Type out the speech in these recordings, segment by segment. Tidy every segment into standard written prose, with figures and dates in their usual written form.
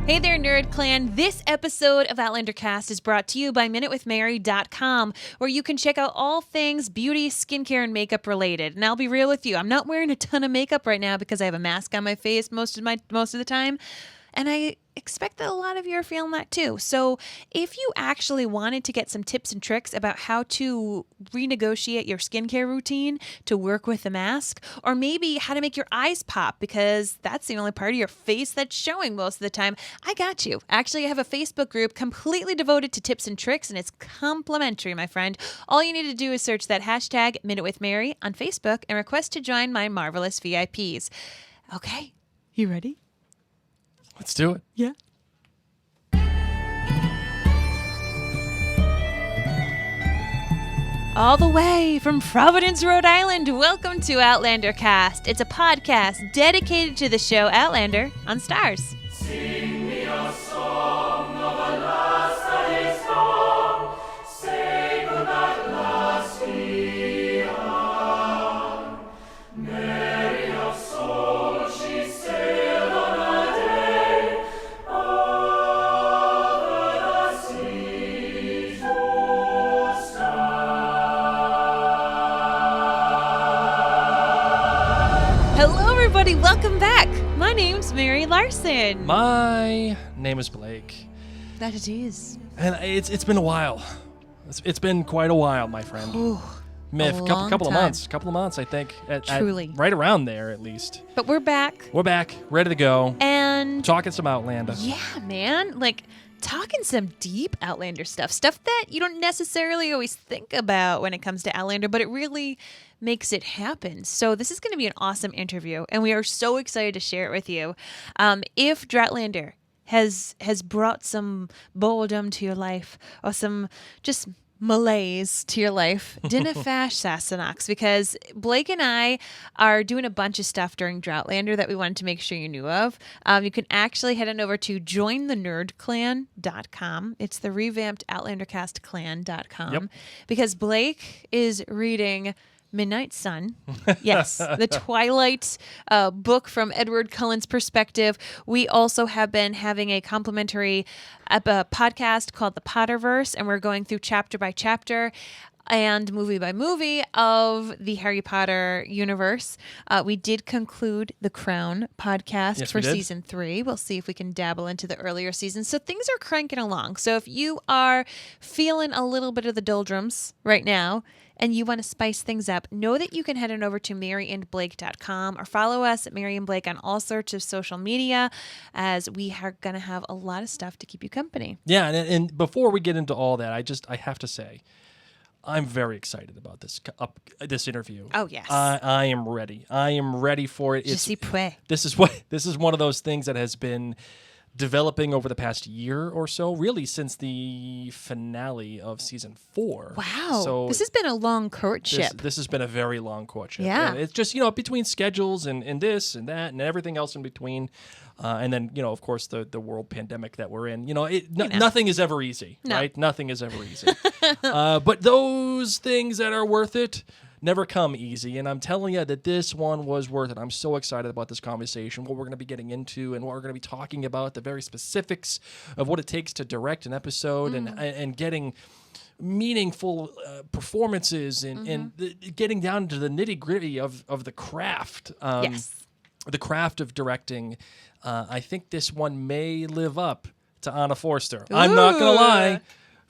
Hey there, Nerd Clan. This episode of Outlander Cast is brought to you by MinuteWithMary.com, where you can check out all things beauty, skincare, and makeup related. And I'll be real with you, I'm not wearing a ton of makeup right now because I have a mask on my face most of the time. And I expect that a lot of you are feeling that too. So if you actually wanted to get some tips and tricks about how to renegotiate your skincare routine to work with the mask, or maybe how to make your eyes pop because that's the only part of your face that's showing most of the time, I got you. Actually, I have a Facebook group completely devoted to tips and tricks, and it's complimentary, my friend. All you need to do is search that hashtag #MinuteWithMary on Facebook and request to join my marvelous VIPs. Okay, you ready? Let's do it. Yeah. All the way from Providence, Rhode Island, welcome to Outlander Cast. It's a podcast dedicated to the show Outlander on Stars. Sing me a song of a lass that is gone, save her that lass be on. Mary of soul, she sailed on a day over the sea to sky. Hello, everybody. Welcome back. My name's Mary Larson. My name is Blake, That it is. and it's been a while. It's been quite a while, my friend. Ooh, Myth, a couple long of months, I think. Truly. Right around there, at least. but we're back. We're back, ready to go, And talking some Outlander. yeah, man, like talking some deep Outlander stuff that you don't necessarily always think about when it comes to Outlander, but it really makes it happen. So this is going to be an awesome interview, and we are so excited to share it with you. If Dratlander has brought some boredom to your life or some just malaise to your life, Dinnafash Sassenachs, because Blake and I are doing a bunch of stuff during Droughtlander that we wanted to make sure you knew of. You can actually head on over to jointhenerdclan.com. It's the revamped OutlanderCastClan.com. Yep. Because Blake is reading Midnight Sun. Yes, the Twilight book from Edward Cullen's perspective. We also have been having a complimentary podcast called The Potterverse, and we're going through chapter by chapter and movie by movie of the Harry Potter universe. We did conclude the Crown podcast Yes, for we did. season 3. We'll see if we can dabble into the earlier seasons. So things are cranking along. So if you are feeling a little bit of the doldrums right now, and you want to spice things up, know that you can head on over to maryandblake.com or follow us at Mary and Blake on all sorts of social media, as we are going to have a lot of stuff to keep you company. Yeah, and before we get into all that, I have to say, I'm very excited about this interview. Oh, yes. I am ready. I am ready for it. Je suis prêt. This is one of those things that has been developing over the past year or so, really since the finale of season 4. Wow. So this has been a long courtship. This has been a very long courtship. Yeah. And it's just, between schedules and this and that and everything else in between. And then, of course, the world pandemic that we're in. Nothing is ever easy, No. right? Nothing is ever easy. But those things that are worth it never come easy, and I'm telling you that this one was worth it. I'm so excited about this conversation, what we're going to be getting into, and what we're going to be talking about, the very specifics of what it takes to direct an episode and getting meaningful performances and getting down to the nitty-gritty of the craft. Yes. The craft of directing. I think this one may live up to Anna Forster. I'm not going to lie.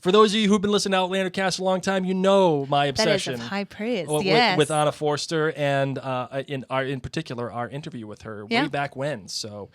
For those of you who've been listening to Outlander Cast a long time, you know my obsession. That is of high praise, with Anna Forster, and in particular our interview with her way back when. So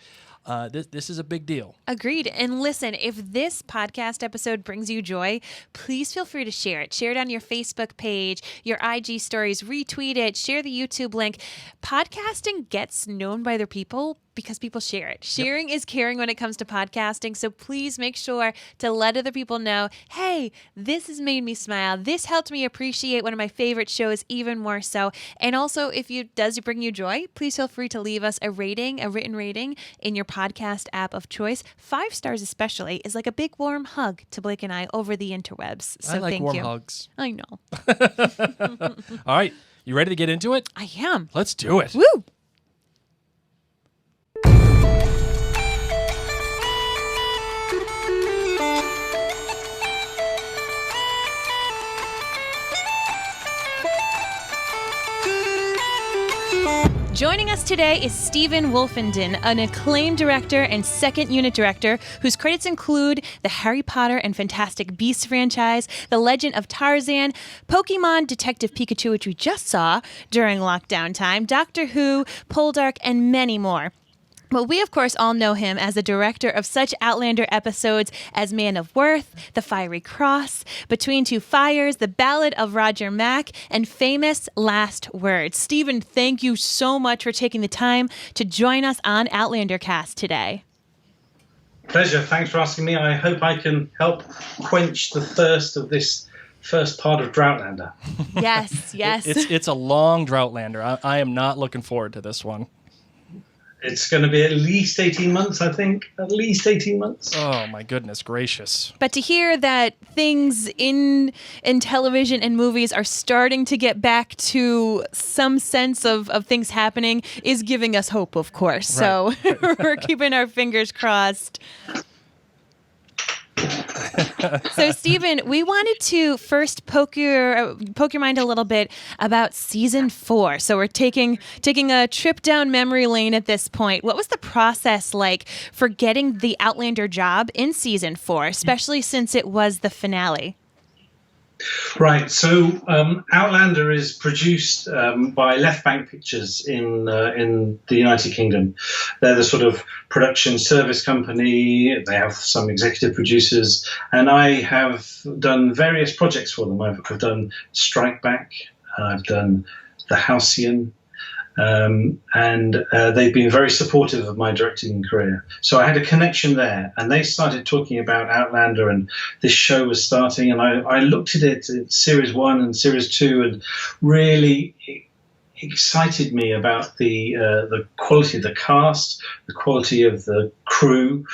this is a big deal. Agreed. And listen, if this podcast episode brings you joy, please feel free to share it. Share it on your Facebook page, your IG stories, retweet it, share the YouTube link. Podcasting gets known by their people because people share it. Sharing is caring when it comes to podcasting. So please make sure to let other people know, hey, this has made me smile. This helped me appreciate one of my favorite shows even more so. And also, if it does bring you joy, please feel free to leave us a written rating in your podcast app of choice. 5 stars especially is like a big warm hug to Blake and I over the interwebs. So I like thank warm you. hugs. I know. All right. You ready to get into it? I am. Let's do it. Woo! Joining us today is Stephen Woolfenden, an acclaimed director and second unit director whose credits include the Harry Potter and Fantastic Beasts franchise, The Legend of Tarzan, Pokemon Detective Pikachu, which we just saw during lockdown time, Doctor Who, Poldark, and many more. But we, of course, all know him as the director of such Outlander episodes as Man of Worth, The Fiery Cross, Between Two Fires, The Ballad of Roger Mack, and famous Last Words. Stephen, thank you so much for taking the time to join us on Outlander Cast today. Pleasure. Thanks for asking me. I hope I can help quench the thirst of this first part of Droughtlander. Yes, yes. It's a long Droughtlander. I am not looking forward to this one. It's going to be at least 18 months, I think. At least 18 months. Oh, my goodness gracious. But to hear that things in television and movies are starting to get back to some sense of things happening is giving us hope, of course. Right. So we're keeping our fingers crossed. So, Stephen, we wanted to first poke your mind a little bit about season 4. So we're taking a trip down memory lane at this point. What was the process like for getting the Outlander job in season 4, especially since it was the finale? Right. So Outlander is produced by Left Bank Pictures in the United Kingdom. They're the sort of production service company. They have some executive producers, and I have done various projects for them. I've done Strike Back. I've done The Halcyon. And they've been very supportive of my directing career. So I had a connection there, and they started talking about Outlander, and this show was starting, and I looked at it at Series 1 and Series 2, and really excited me about the quality of the cast, the quality of the crew,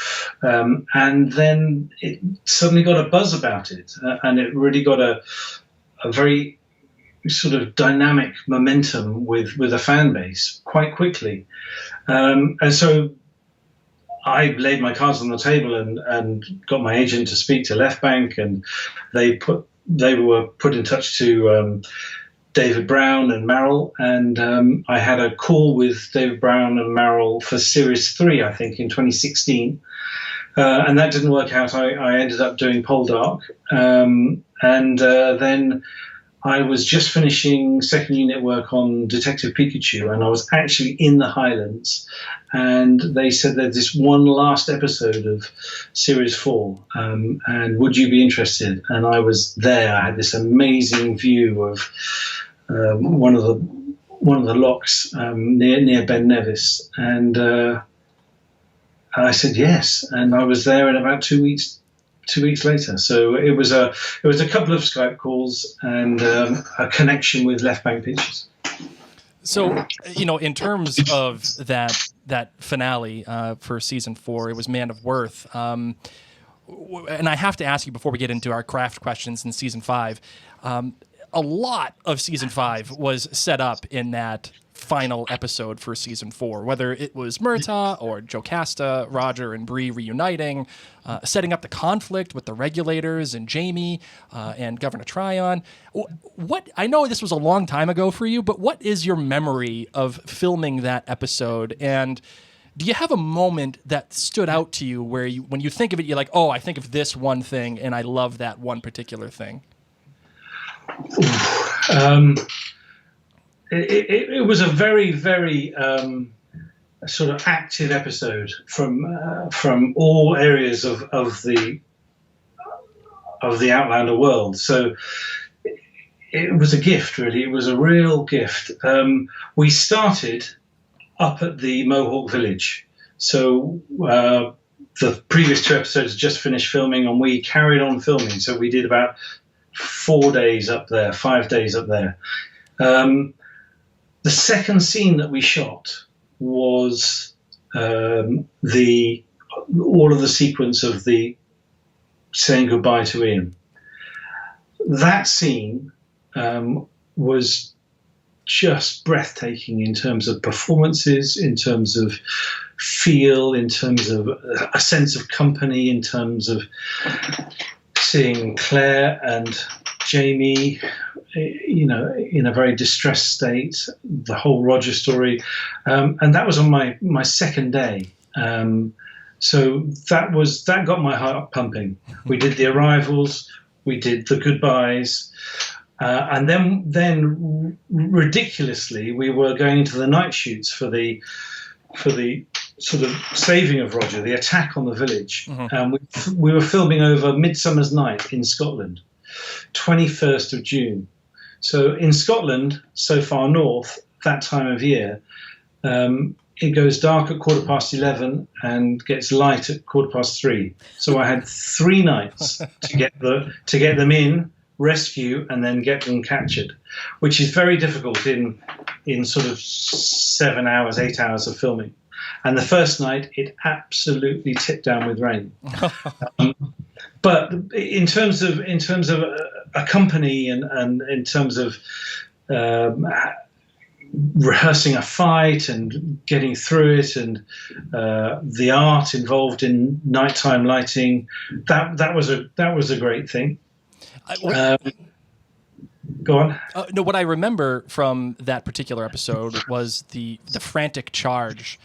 and then it suddenly got a buzz about it, and it really got a very sort of dynamic momentum with a fan base quite quickly. And so I laid my cards on the table and got my agent to speak to Left Bank, and they were put in touch to David Brown and Merrill, and I had a call with David Brown and Merrill for Series 3, I think, in 2016. And that didn't work out. I ended up doing Poldark, and then I was just finishing second unit work on Detective Pikachu, and I was actually in the Highlands, and they said there's this one last episode of Series 4, and would you be interested? And I was there. I had this amazing view of one of the locks near Ben Nevis, and I said yes, and I was there in about 2 weeks. 2 weeks later. So it was a couple of Skype calls and a connection with Left Bank Pictures. So, in terms of that finale for season 4, it was Man of Worth. And I have to ask you before we get into our craft questions in season 5, a lot of season 5 was set up in that final episode for season 4, whether it was Murtaugh or Jocasta, Roger and Bree reuniting, setting up the conflict with the regulators and Jamie and Governor Tryon. What I know this was a long time ago for you, but what is your memory of filming that episode? And do you have a moment that stood out to you where when you think of it, you're like, oh, I think of this one thing and I love that one particular thing? It was a very, very sort of active episode from all areas of the Outlander world. So it was a gift, really. It was a real gift. We started up at the Mohawk Village. So the previous 2 episodes just finished filming, and we carried on filming. So we did about 4 days up there, 5 days up there. The second scene that we shot was all of the sequence of the saying goodbye to Ian. That scene was just breathtaking in terms of performances, in terms of feel, in terms of a sense of company, in terms of seeing Claire and Jamie, in a very distressed state, the whole Roger story. And that was on my second day. So that got my heart pumping. We did the arrivals, we did the goodbyes, and then ridiculously we were going into the night shoots for the sort of saving of Roger, the attack on the village. We were filming over Midsummer's Night in Scotland, 21st of June. So in Scotland, so far north, that time of year, it goes dark at 11:15 and gets light at 3:15. So I had 3 nights to get them in, rescue, and then get them captured, which is very difficult in sort of 7 hours, 8 hours of filming. And the first night, it absolutely tipped down with rain. But in terms of a company and in terms of rehearsing a fight and getting through it, and the art involved in nighttime lighting, that was a great thing. Go on. No, what I remember from that particular episode was the frantic charge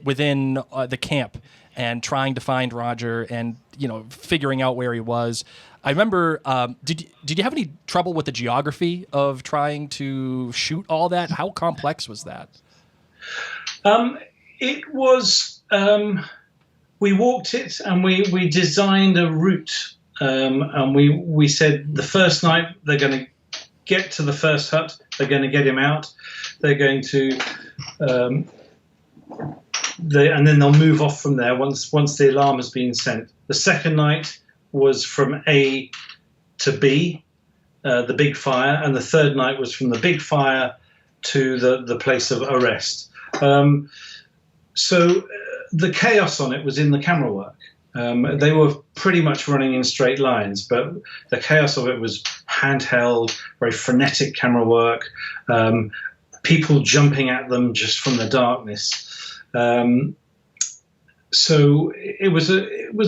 within the camp and trying to find Roger and figuring out where he was. I remember. Did you have any trouble with the geography of trying to shoot all that? How complex was that? It was. We walked it and we designed a route. And we said the first night they're going to get to the first hut, they're going to get him out, they're going to, and then they'll move off from there once the alarm has been sent. The second night was from A to B, the big fire, and the third night was from the big fire to the place of arrest. So the chaos on it was in the camera work. They were pretty much running in straight lines, but the chaos of it was handheld, very frenetic camera work, people jumping at them just from the darkness. So it was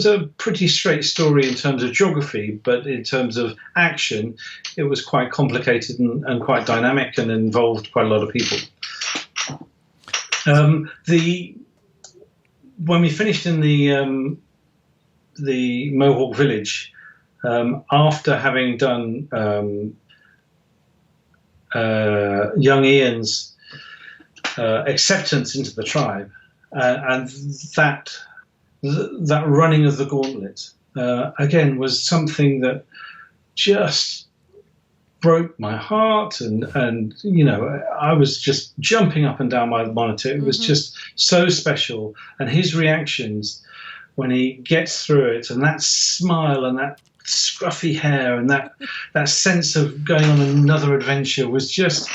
a pretty straight story in terms of geography, but in terms of action, it was quite complicated and quite dynamic and involved quite a lot of people. When we finished in the Mohawk village, after having done young Ian's acceptance into the tribe, and that running of the gauntlet again was something that just broke my heart, and I was just jumping up and down my monitor. It was just so special, and his reactions when he gets through it, and that smile and that scruffy hair and that sense of going on another adventure was just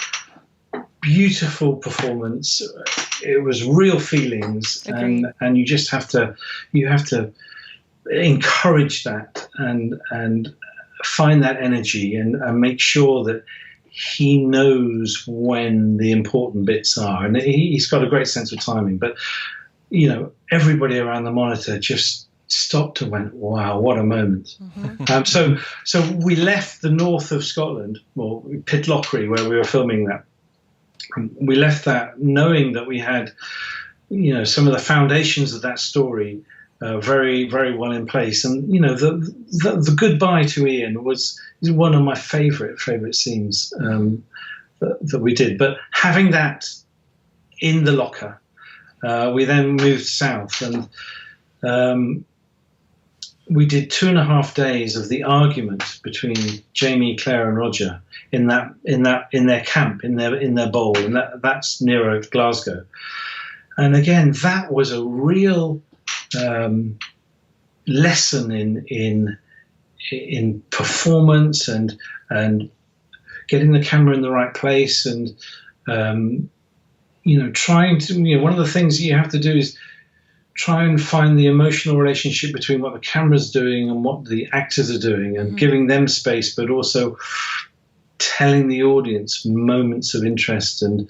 beautiful performance. It was real feelings. Agreed. and you just have to encourage that and find that energy and make sure that he knows when the important bits are, and he's got a great sense of timing. But everybody around the monitor just stopped and went, wow, what a moment. So we left the north of Scotland, or Pitlochry, where we were filming that. We left that knowing that we had, some of the foundations of that story very, very well in place. And, the goodbye to Ian is one of my favorite scenes that we did. But having that in the locker, we then moved south, and we did 2.5 days of the argument between Jamie, Claire, and Roger in their camp, in their bowl, and that's near Glasgow. And again, that was a real lesson in performance and getting the camera in the right place, and trying to, one of the things that you have to do is try and find the emotional relationship between what the camera's doing and what the actors are doing, and giving them space, but also telling the audience moments of interest and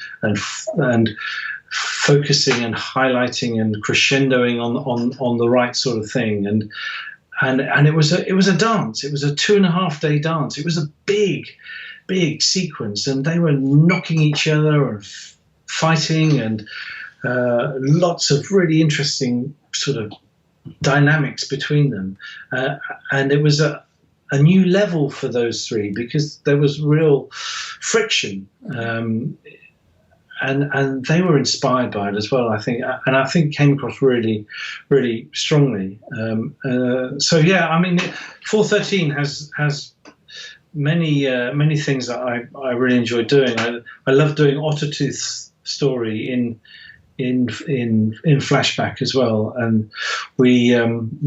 focusing and highlighting and crescendoing on the right sort of thing. and it was a dance. It was a 2.5-day dance. It was a big sequence, and they were knocking each other and fighting, and lots of really interesting sort of dynamics between them. And it was a new level for those three because there was real friction. And they were inspired by it as well, I think, and I think came across really, really strongly. So yeah, I mean, 413 has many things that I really enjoy doing. I love doing Ottertooth's story in flashback as well, and we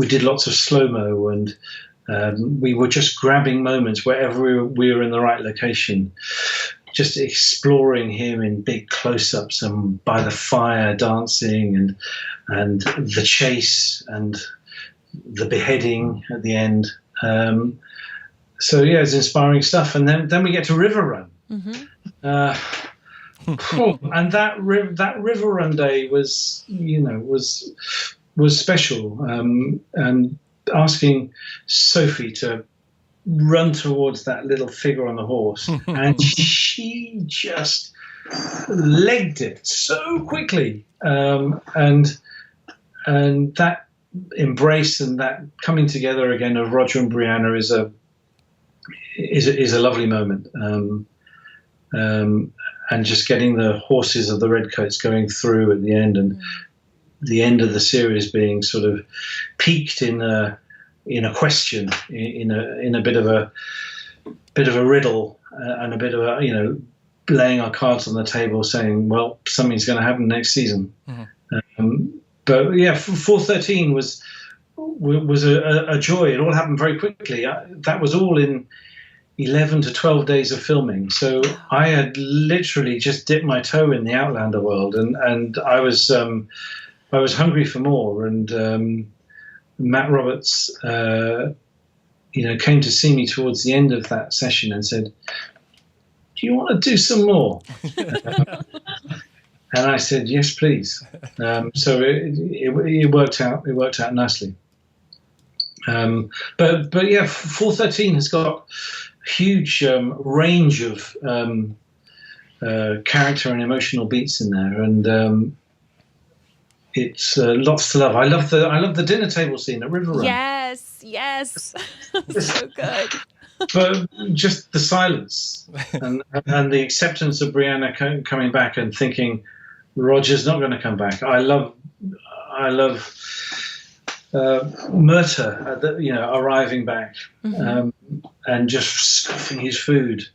did lots of slow-mo, and we were just grabbing moments wherever we were in the right location, just exploring him in big close-ups and by the fire dancing, and the chase and the beheading at the end. So yeah, it's inspiring stuff. And then we get to River Run. And that River Run day was special. And asking Sophie to run towards that little figure on the horse, and she just legged it so quickly, and that embrace and that coming together again of Roger and Brianna is a lovely moment, and just getting the horses of the Redcoats going through at the end, and the end of the series being sort of peaked in a question, in a bit of a riddle, and a bit of a laying our cards on the table, saying, well, something's going to happen next season. But yeah, 413 was a joy. It all happened very quickly. That was all in 11 to 12 days of filming. So I had literally just dipped my toe in the Outlander world, and I was hungry for more. And Matt Roberts, came to see me towards the end of that session and said, "Do you want to do some more?" And I said, "Yes, please." So it worked out. It worked out nicely. But yeah, 413 has got a huge range of character and emotional beats in there, and it's lots to love. I love the dinner table scene at River Run. Yes, so good. But just the silence and the acceptance of Brianna coming back and thinking Roger's not going to come back. I love Myrta, arriving back, and just scoffing his food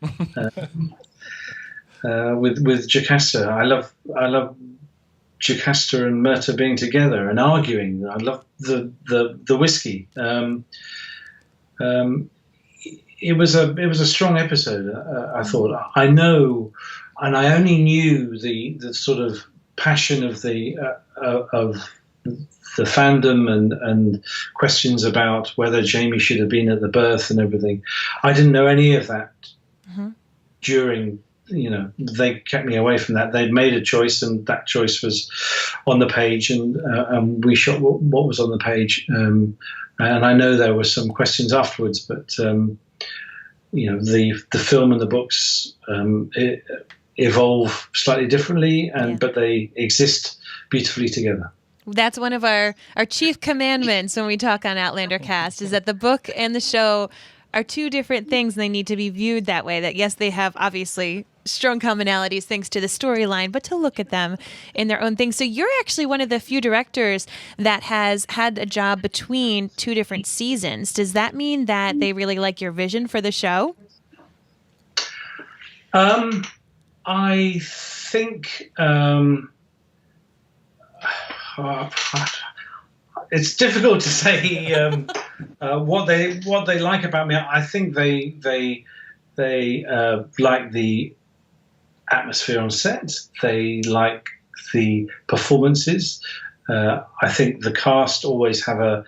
with Jocasta. I love Jocasta and Myrta being together and arguing. I love the whiskey. It was a strong episode. I thought. I know, and I only knew the sort of passion of the fandom and questions about whether Jamie should have been at the birth and everything. I didn't know any of that during. They kept me away from that. They'd made a choice, and that choice was on the page, and we shot what was on the page. And I know there were some questions afterwards, but the film and the books evolve slightly differently, but they exist beautifully together. That's one of our chief commandments when we talk on Outlander Cast, is that the book and the show are two different things, and they need to be viewed that way. That yes, they have obviously strong commonalities thanks to the storyline, but to look at them in their own thing. So you're actually one of the few directors that has had a job between two different seasons. Does that mean that they really like your vision for the show? I think it's difficult to say what they like about me. I think they like the atmosphere on set. They like the performances. I think the cast always have a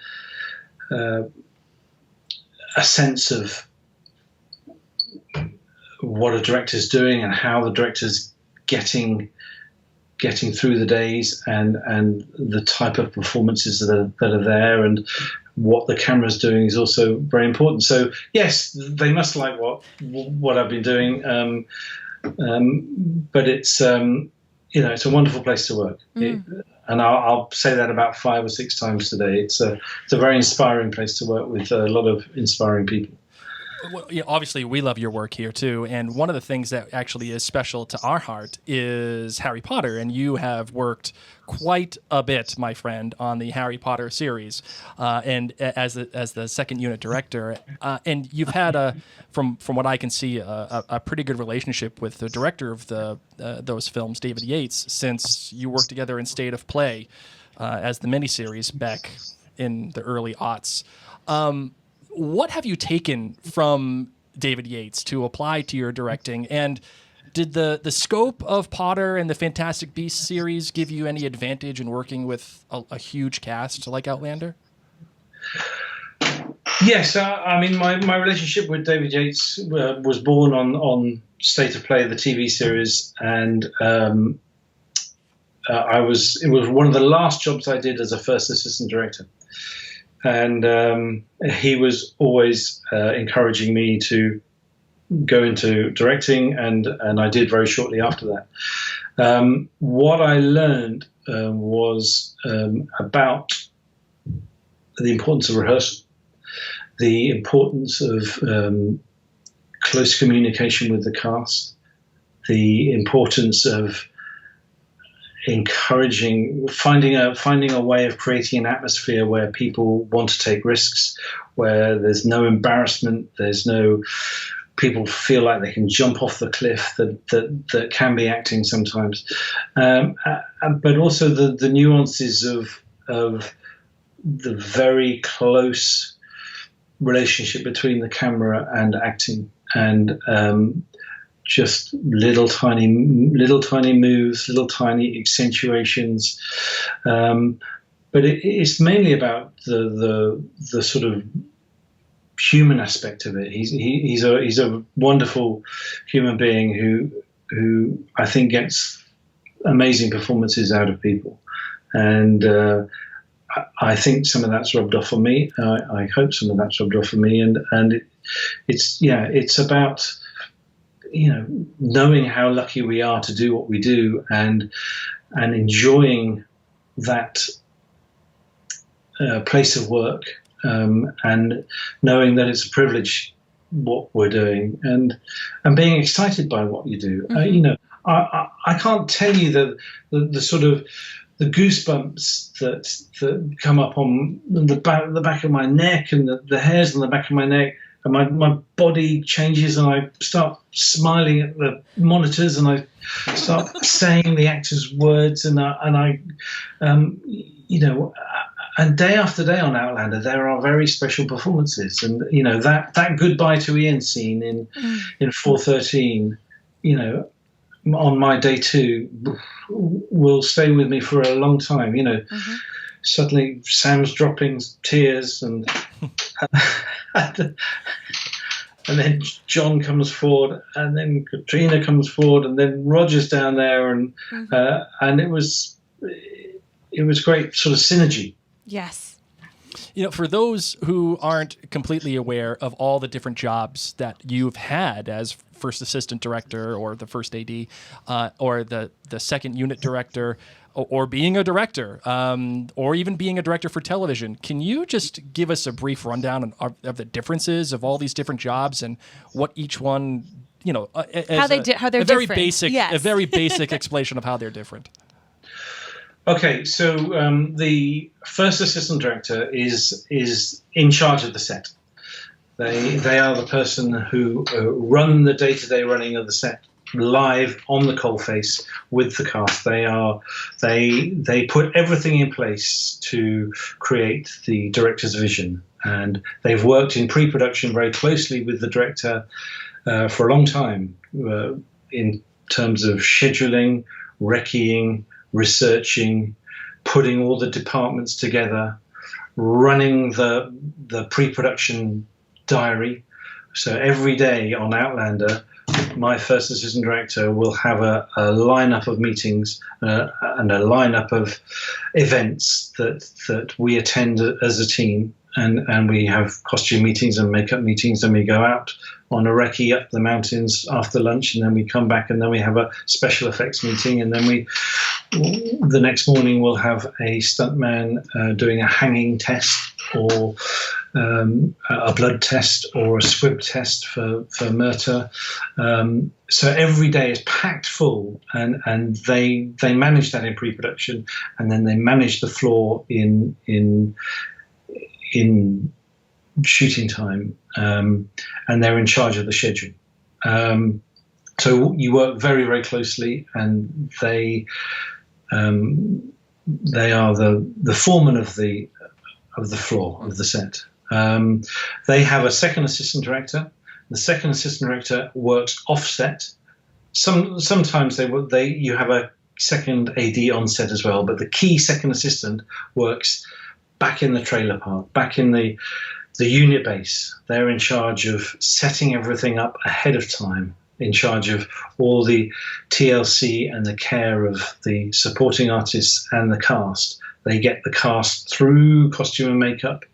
sense of what a director's doing and how the director's getting through the days, and the type of performances that are there, and what the camera's doing is also very important. So yes, they must like what I've been doing, but it's it's a wonderful place to work. And I'll say that about 5 or 6 times today. It's a very inspiring place to work with a lot of inspiring people. Well, obviously, we love your work here, too. And one of the things that actually is special to our heart is Harry Potter. And you have worked quite a bit, my friend, on the Harry Potter series, and as the second unit director. And you've had, from what I can see, a pretty good relationship with the director of those films, David Yates, since you worked together in State of Play as the miniseries back in the early aughts. What have you taken from David Yates to apply to your directing? And did the scope of Potter and the Fantastic Beasts series give you any advantage in working with a huge cast like Outlander? Yes, I mean, my relationship with David Yates was born on State of Play, the TV series, and it was one of the last jobs I did as a first assistant director. And he was always encouraging me to go into directing, and I did very shortly after that. What I learned was about the importance of rehearsal, the importance of close communication with the cast, the importance of finding a way of creating an atmosphere where people want to take risks, where there's no embarrassment, people feel like they can jump off the cliff that can be acting sometimes, but also the nuances of the very close relationship between the camera and acting, and just little tiny moves, little tiny accentuations, but it's mainly about the sort of human aspect of it. He's a wonderful human being who I think gets amazing performances out of people, and I think some of that's rubbed off on me. I hope some of that's rubbed off on me, and it's about knowing how lucky we are to do what we do, and enjoying that place of work, and knowing that it's a privilege what we're doing, and being excited by what you do. Mm-hmm. I can't tell you the sort of the goosebumps that come up on the back of my neck, and the hairs on the back of my neck. And my body changes, and I start smiling at the monitors, and I start saying the actors' words, and day after day on Outlander, there are very special performances, and that goodbye to Ian scene in 413, on my day 2, will stay with me for a long time. Mm-hmm. Suddenly Sam's dropping tears, and then John comes forward, and then Katrina comes forward, and then Roger's down there, and it was great sort of synergy. Yes. For those who aren't completely aware of all the different jobs that you've had as first assistant director, or the first AD, or the second unit director, or being a director, or even being a director for television, can you just give us a brief rundown of the differences of all these different jobs and what each one, how they're very different. Basic, yes. A very basic explanation of how they're different. Okay, so the first assistant director is in charge of the set. They are the person who run the day-to-day running of the set live on the coalface with the cast. They put everything in place to create the director's vision, and they've worked in pre-production very closely with the director for a long time in terms of scheduling, recceing, researching, putting all the departments together, running the pre-production diary. So every day on Outlander, my first assistant director will have a lineup of meetings and a lineup of events that we attend as a team, and we have costume meetings and makeup meetings, and we go out on a recce up the mountains after lunch, and then we come back, and then we have a special effects meeting, and then the next morning we'll have a stuntman doing a hanging test, or a blood test, or a swib test for murder. So every day is packed full, and they manage that in pre-production, and then they manage the floor in shooting time, and they're in charge of the schedule. So you work very, very closely, and they are the foreman of the floor of the set. They have a second assistant director. The second assistant director works offset. Sometimes you have a second AD on set as well, but the key second assistant works back in the trailer park, back in the unit base. They're in charge of setting everything up ahead of time, in charge of all the TLC and the care of the supporting artists and the cast. They get the cast through costume and makeup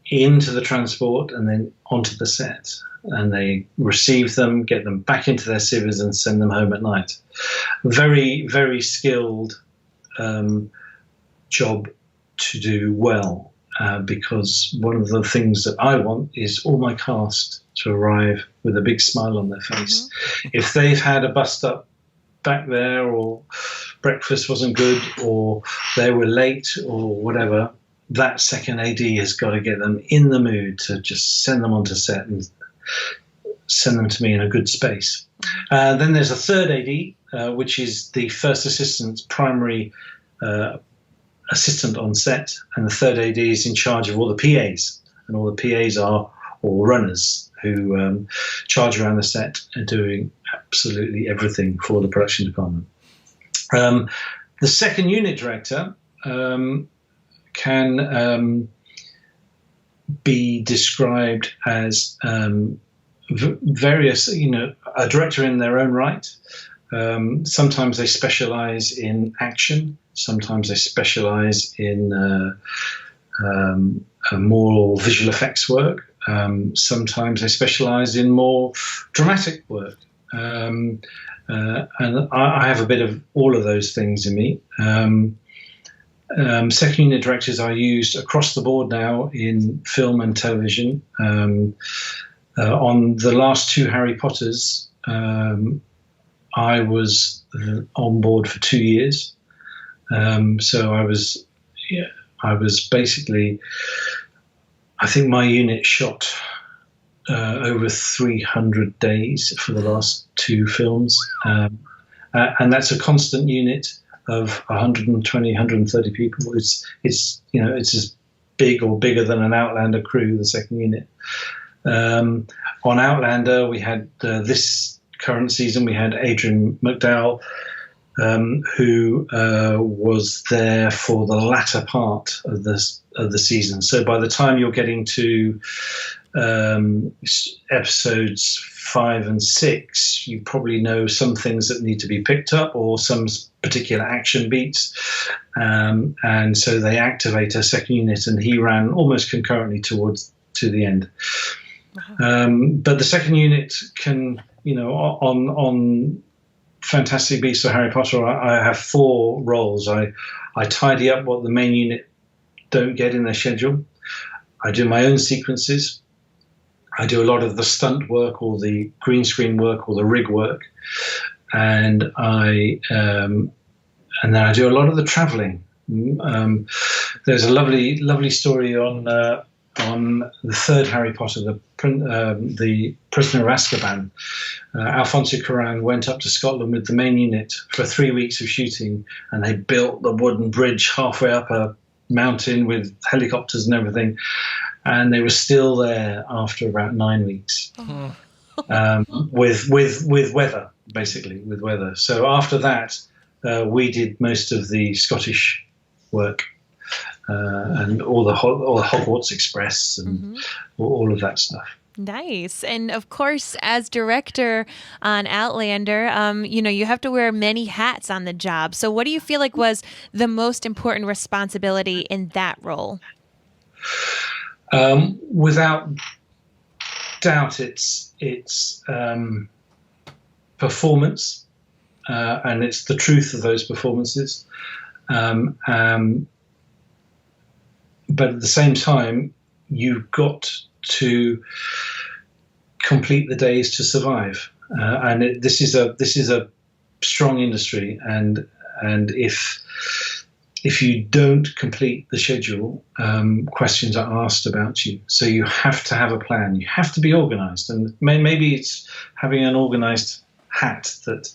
into the transport and then onto the set. And they receive them, get them back into their civvies, and send them home at night. Very, very skilled job to do well, because one of the things that I want is all my cast to arrive with a big smile on their face. Mm-hmm. If they've had a bust up back there, or breakfast wasn't good, or they were late, or whatever, that second AD has got to get them in the mood to just send them onto set and send them to me in a good space. Then there's a third AD, which is the first assistant's primary assistant on set, and the third AD is in charge of all the PAs, and all the PAs are all runners who charge around the set and doing absolutely everything for the production department. The second unit director can be described as various, a director in their own right. Sometimes they specialize in action. Sometimes they specialize in more visual effects work. Sometimes they specialize in more dramatic work. And I have a bit of all of those things in me. Second unit directors are used across the board now in film and television. On the last two Harry Potters, I was on board for 2 years. So I was basically, I think my unit shot over 300 days for the last two films. And that's a constant unit of 120, 130 people. It's as big or bigger than an Outlander crew, the second unit. On Outlander, we had this current season, we had Adrian McDowell, who was there for the latter part of the season. So by the time you're getting to episodes 5 and 6, you probably know some things that need to be picked up, or some particular action beats, and so they activate a second unit, and he ran almost concurrently to the end. But the second unit can, on Fantastic Beasts or Harry Potter, I have 4 roles. I tidy up what the main unit don't get in their schedule. I do my own sequences. I do a lot of the stunt work, or the green screen work, or the rig work, and then I do a lot of the traveling. There's a lovely story on the third Harry Potter, the Prisoner of Azkaban. Alfonso Cuarón went up to Scotland with the main unit for 3 weeks of shooting, and they built the wooden bridge halfway up a mountain with helicopters and everything, and they were still there after about 9 weeks. With weather, basically, with weather. So after that, we did most of the Scottish work, and all the Hogwarts Express and all of that stuff. Nice. And of course, as director on Outlander, you have to wear many hats on the job. So what do you feel like was the most important responsibility in that role? Without doubt, it's performance, and it's the truth of those performances. But at the same time, you've got to complete the days to survive, and this is a strong industry, and if you don't complete the schedule, questions are asked about you. So you have to have a plan. You have to be organised, and maybe it's having an organised hat that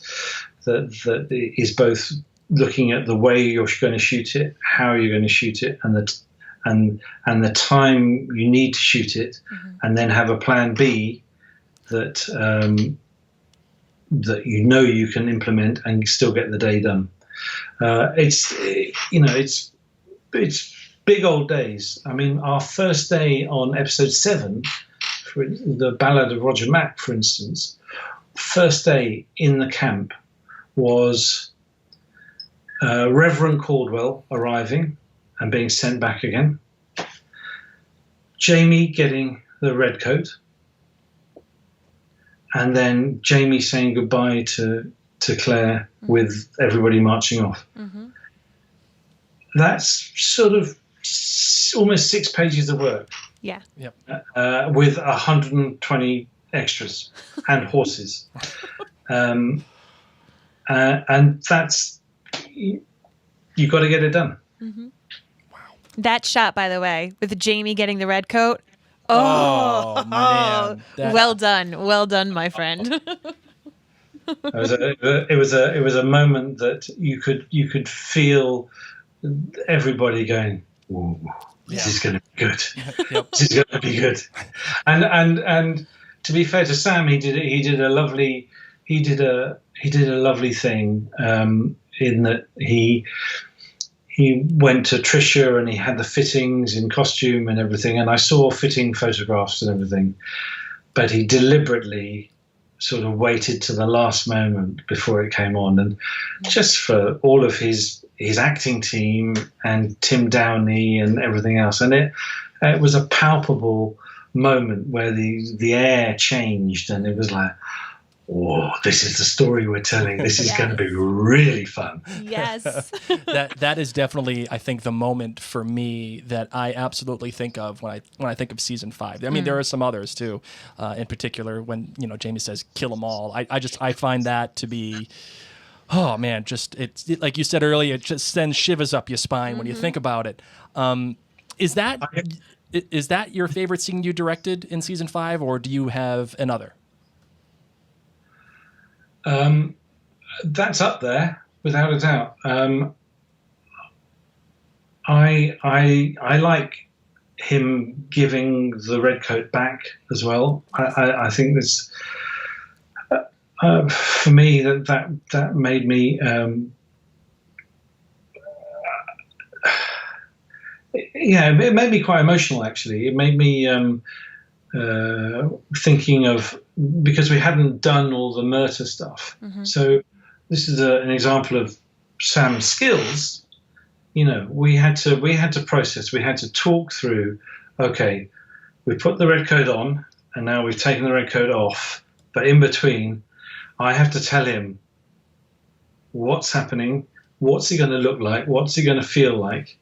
is both looking at the way you're going to shoot it, how you're going to shoot it, and the time you need to shoot it, and then have a plan B that that you can implement and still get the day done. It's big old days. I mean, our first day on episode 7, for the Ballad of Roger Mack, for instance, first day in the camp was Reverend Caldwell arriving and being sent back again, Jamie getting the red coat, and then Jamie saying goodbye to Claire with everybody marching off. That's sort of almost 6 pages of work. Yeah. Yep. With 120 extras and horses. And that's, you've got to get it done. That shot, by the way, with Jamie getting the red coat. Oh, man. Well done, my friend. It was a moment that you could feel everybody going, "Ooh, this is going to be good. Yep. This is going to be good." And to be fair to Sam, he did a lovely thing in that he went to Tricia and he had the fittings in costume and everything, and I saw fitting photographs and everything, but he deliberately sort of waited to the last moment before it came on, and just for all of his acting team and Tim Downey and everything else, and it was a palpable moment where the air changed, and it was like, oh, this is the story we're telling. This is going to be really fun. Yes. that is definitely, I think, the moment for me that I absolutely think of when I think of season 5. I mean, there are some others too, in particular when Jamie says "kill them all." I find that to be, oh man, just it like you said earlier, it just sends shivers up your spine when you think about it. Is that your favorite scene you directed in season 5, or do you have another? That's up there without a doubt. I like him giving the red coat back as well. I think that's for me that made me it made me quite emotional, actually. It made me thinking of, because we hadn't done all the Murta stuff. So this is an example of Sam's skills. We had to process, we had to talk through, okay, we put the red coat on and now we've taken the red coat off, but in between I have to tell him what's happening, what's he going to look like, what's he going to feel like,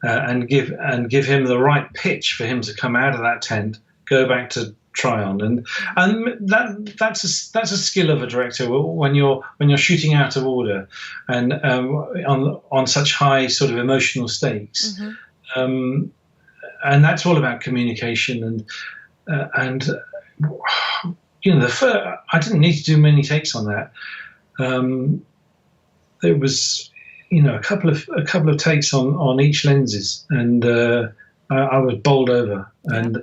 and give him the right pitch for him to come out of that tent, go back to Tryon, and that's a skill of a director when you're shooting out of order and on such high sort of emotional stakes, and that's all about communication and I didn't need to do many takes on that. There was a couple of takes on each lenses, and I was bowled over, and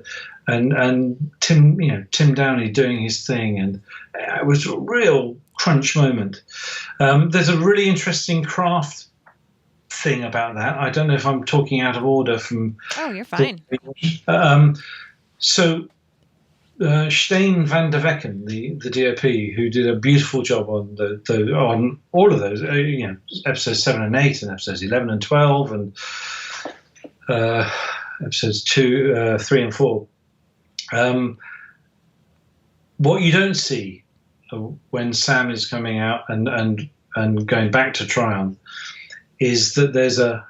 Tim Downey doing his thing, and it was a real crunch moment. There's a really interesting craft thing about that. I don't know if I'm talking out of order from. Oh, you're fine. So Steen van der Wecken, the DOP, who did a beautiful job on on all of those, episodes 7 and 8, and episodes 11 and 12, and episodes 2, 3, and 4. What you don't see when Sam is coming out and going back to Tryon is that there's a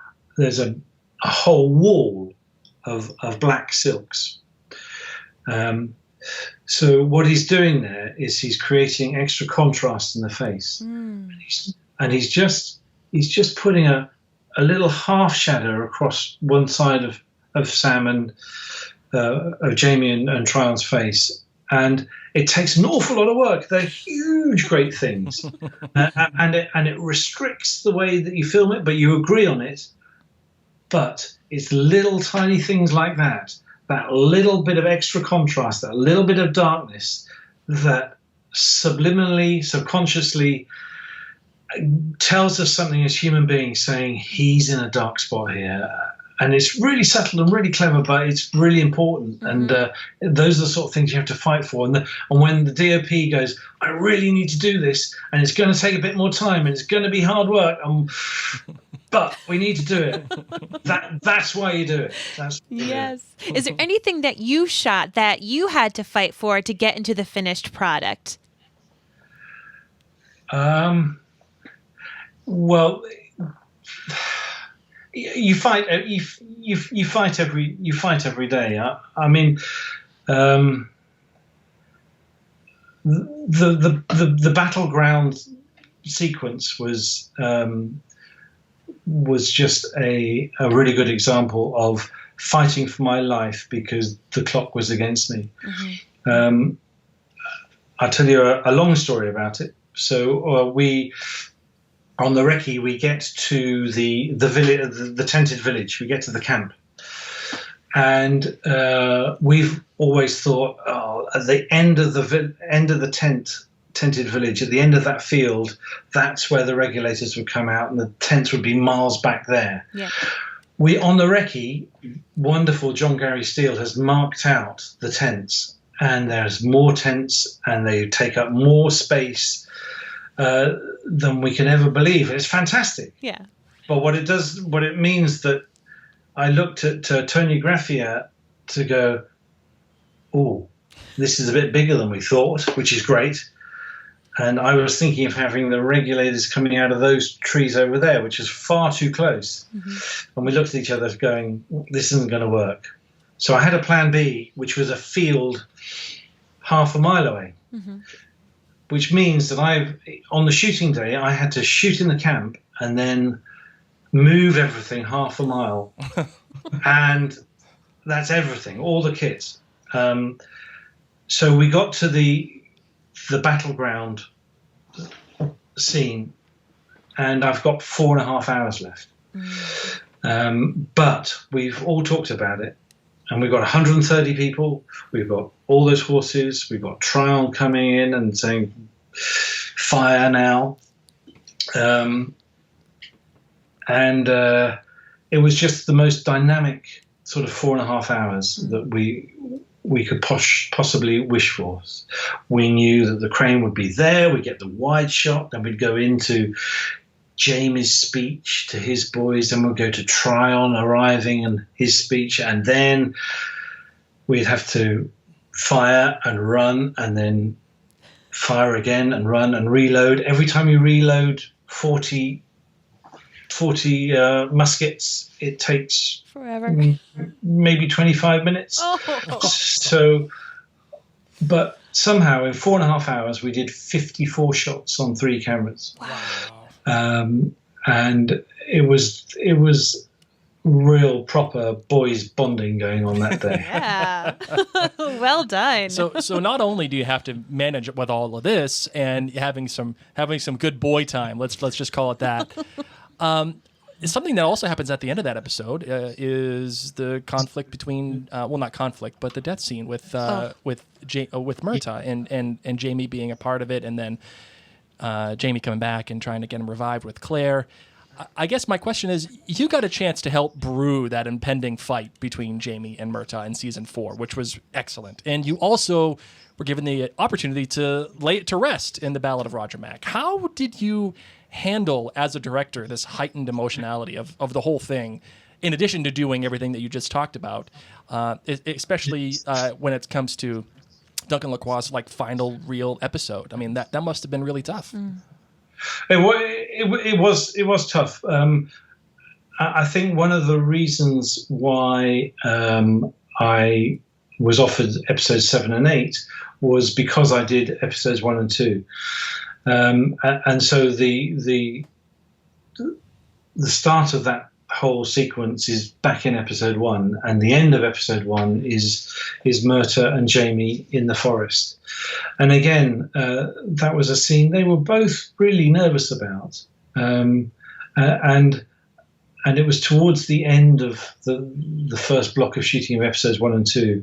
whole wall of black silks. So what he's doing there is he's creating extra contrast in the face, and he's just putting a little half shadow across one side of Sam and of Jamie and Tryon's face, and it takes an awful lot of work. They're huge, great things, and it restricts the way that you film it, but you agree on it. But it's little tiny things like that little bit of extra contrast, that little bit of darkness that subliminally, subconsciously tells us something as human beings, saying he's in a dark spot here. And it's really subtle and really clever, but it's really important. And those are the sort of things you have to fight for. And when the DOP goes, I really need to do this, and it's going to take a bit more time, and it's going to be hard work, but we need to do it. That's why you do it. Yes. Is there anything that you shot that you had to fight for to get into the finished product? Well, you fight every day. I mean, the battleground sequence was just a really good example of fighting for my life because the clock was against me. I'll tell you a long story about it. So we, on the recce, we get to the village, the tented village. We get to the camp, and we've always thought, at the end of the tented village, at the end of that field, that's where the regulators would come out, and the tents would be miles back there. Yeah. We, on the recce, wonderful John Gary Steele has marked out the tents, and there's more tents, and they take up more space than we can ever believe. It's fantastic. Yeah. But what it means that I looked at Tony Graffia to go, oh, this is a bit bigger than we thought, which is great. And I was thinking of having the regulators coming out of those trees over there, which is far too close. And we looked at each other going, this isn't going to work. So I had a plan B, which was a field half a mile away, which means that on the shooting day, I had to shoot in the camp and then move everything half a mile. And that's everything, all the kits. So we got to the battleground scene, and I've got 4.5 hours left. But we've all talked about it, and we've got 130 people, we've got all those horses, we've got Tryon coming in and saying, fire now. And it was just the most dynamic sort of 4.5 hours that we could possibly wish for. We knew that the crane would be there, we'd get the wide shot, then we'd go into Jamie's speech to his boys, then we'd go to Tryon arriving and his speech, and then we'd have to fire and run, and then fire again and run and reload. Every time you reload 40 muskets, it takes forever, maybe 25 minutes. So, but somehow in 4.5 hours we did 54 shots on 3 cameras. And it was real proper boys bonding going on that day. Yeah. Well done. So not only do you have to manage with all of this and having some good boy time, let's just call it that. Something that also happens at the end of that episode is the conflict between not conflict, but the death scene with Myrta and Jamie being a part of it, and then Jamie coming back and trying to get him revived with Claire. I guess my question is, you got a chance to help brew that impending fight between Jamie and Myrta in season 4, which was excellent, and you also were given the opportunity to lay it to rest in the Ballad of Roger Mack. How did you handle, as a director, this heightened emotionality of the whole thing in addition to doing everything that you just talked about, especially when it comes to Duncan Lacroix's like final real episode. I mean, that must have been really tough. It was tough. I think one of the reasons why I was offered episodes 7 and 8 was because I did episodes 1 and 2, and so the start of that whole sequence is back in episode 1, and the end of episode 1 is Myrta and Jamie in the forest. And again, that was a scene they were both really nervous about, and it was towards the end of the first block of shooting of episodes 1 and 2.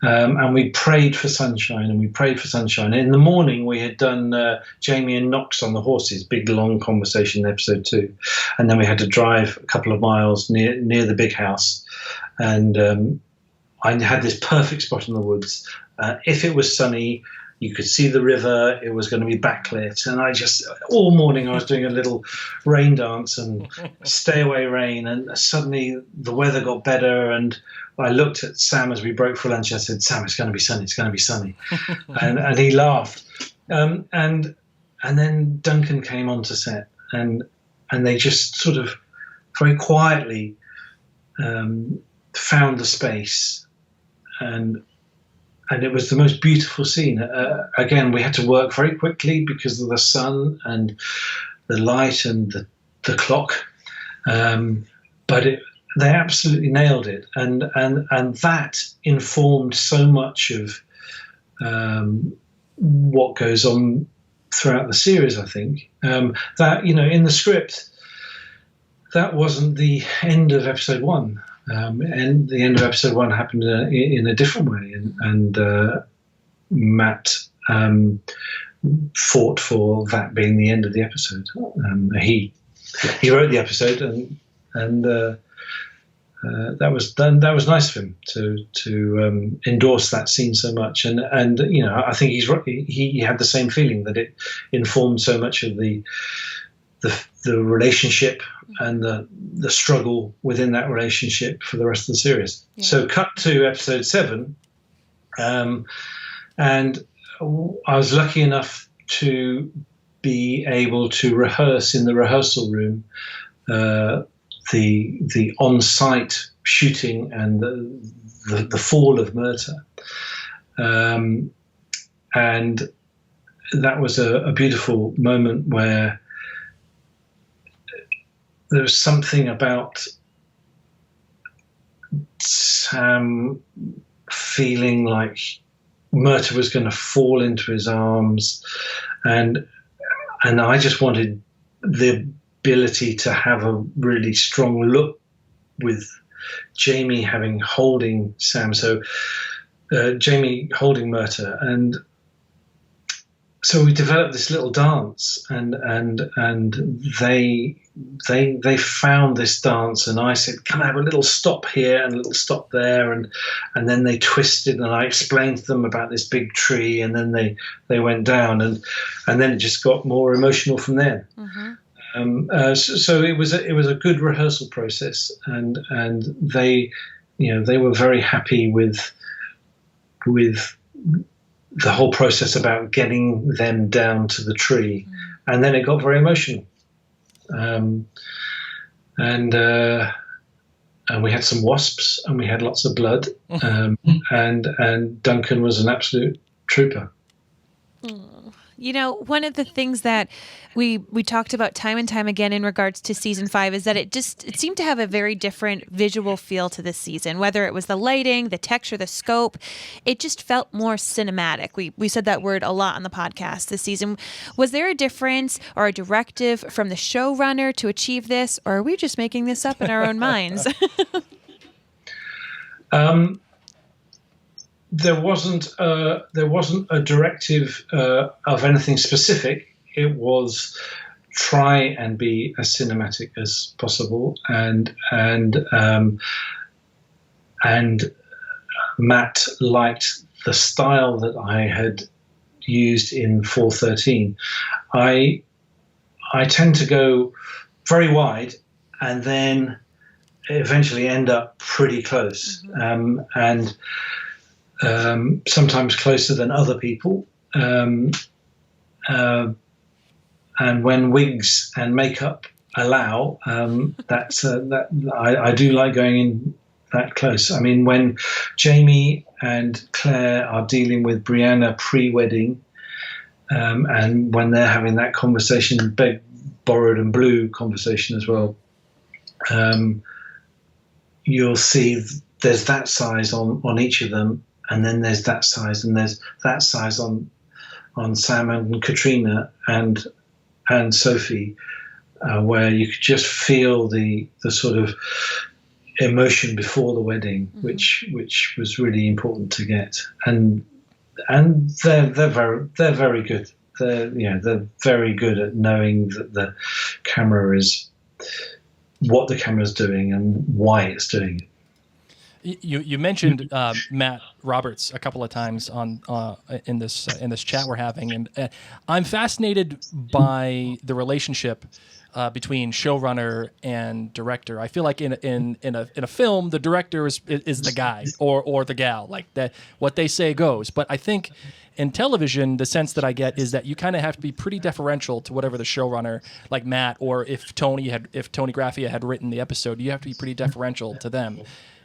And we prayed for sunshine, and we prayed for sunshine. And in the morning, we had done Jamie and Knox on the horses, big long conversation in episode 2, and then we had to drive a couple of miles near the big house, and I had this perfect spot in the woods. If it was sunny, you could see the river. It was going to be backlit, and I just all morning I was doing a little rain dance and stay away rain. And suddenly the weather got better, and I looked at Sam as we broke for lunch. I said, "Sam, it's going to be sunny. It's going to be sunny," and he laughed. And then Duncan came onto set, and they just sort of very quietly found the space, and it was the most beautiful scene. Again, we had to work very quickly because of the sun and the light and the clock, but they absolutely nailed it, and that informed so much of what goes on throughout the series. I think that in the script, that wasn't the end of episode 1. And the end of episode 1 happened in a different way, and Matt fought for that being the end of the episode. He wrote the episode, and that was nice of him to endorse that scene so much. And I think he had the same feeling, that it informed so much of the relationship and the struggle within that relationship for the rest of the series. Yeah. So cut to episode 7, and I was lucky enough to be able to rehearse in the rehearsal room the on-site shooting and the fall of Myrta, and that was a beautiful moment where there was something about Sam feeling like Myrta was going to fall into his arms, and I just wanted the ability to have a really strong look with Jamie holding Sam. So Jamie holding Myrta, and so we developed this little dance, and they found this dance, and I said, "Can I have a little stop here and a little stop there?" And then they twisted, and I explained to them about this big tree, and then they went down, and then it just got more emotional from there. Mm-hmm. So it was a good rehearsal process, and they were very happy with the whole process about getting them down to the tree. And then it got very emotional. And we had some wasps, and we had lots of blood. And Duncan was an absolute trooper. One of the things that we talked about time and time again in regards to season 5 is that it seemed to have a very different visual feel to this season, whether it was the lighting, the texture, the scope. It just felt more cinematic. We said that word a lot on the podcast this season. Was there a difference or a directive from the showrunner to achieve this, or are we just making this up in our own minds? There wasn't a directive of anything specific. It was try and be as cinematic as possible, and Matt liked the style that I had used in 413. I tend to go very wide and then eventually end up pretty close, and sometimes closer than other people. And when wigs and makeup allow, I do like going in that close. I mean, when Jamie and Claire are dealing with Brianna pre-wedding, and when they're having that conversation, beg, borrowed and blue conversation as well, you'll see there's that size on each of them, and then there's that size, and there's that size on Sam and Katrina and Sophie, where you could just feel the sort of emotion before the wedding, which was really important to get. And they're very good. They're very good at knowing that the camera is what the camera's doing and why it's doing it. You mentioned Matt Roberts a couple of times on in this chat we're having, and I'm fascinated by the relationship between showrunner and director. I feel like in a film, the director is the guy or the gal, like that. What they say goes. But I think in television, the sense that I get is that you kind of have to be pretty deferential to whatever the showrunner, like Matt, or if Tony Graffia had written the episode, you have to be pretty deferential to them.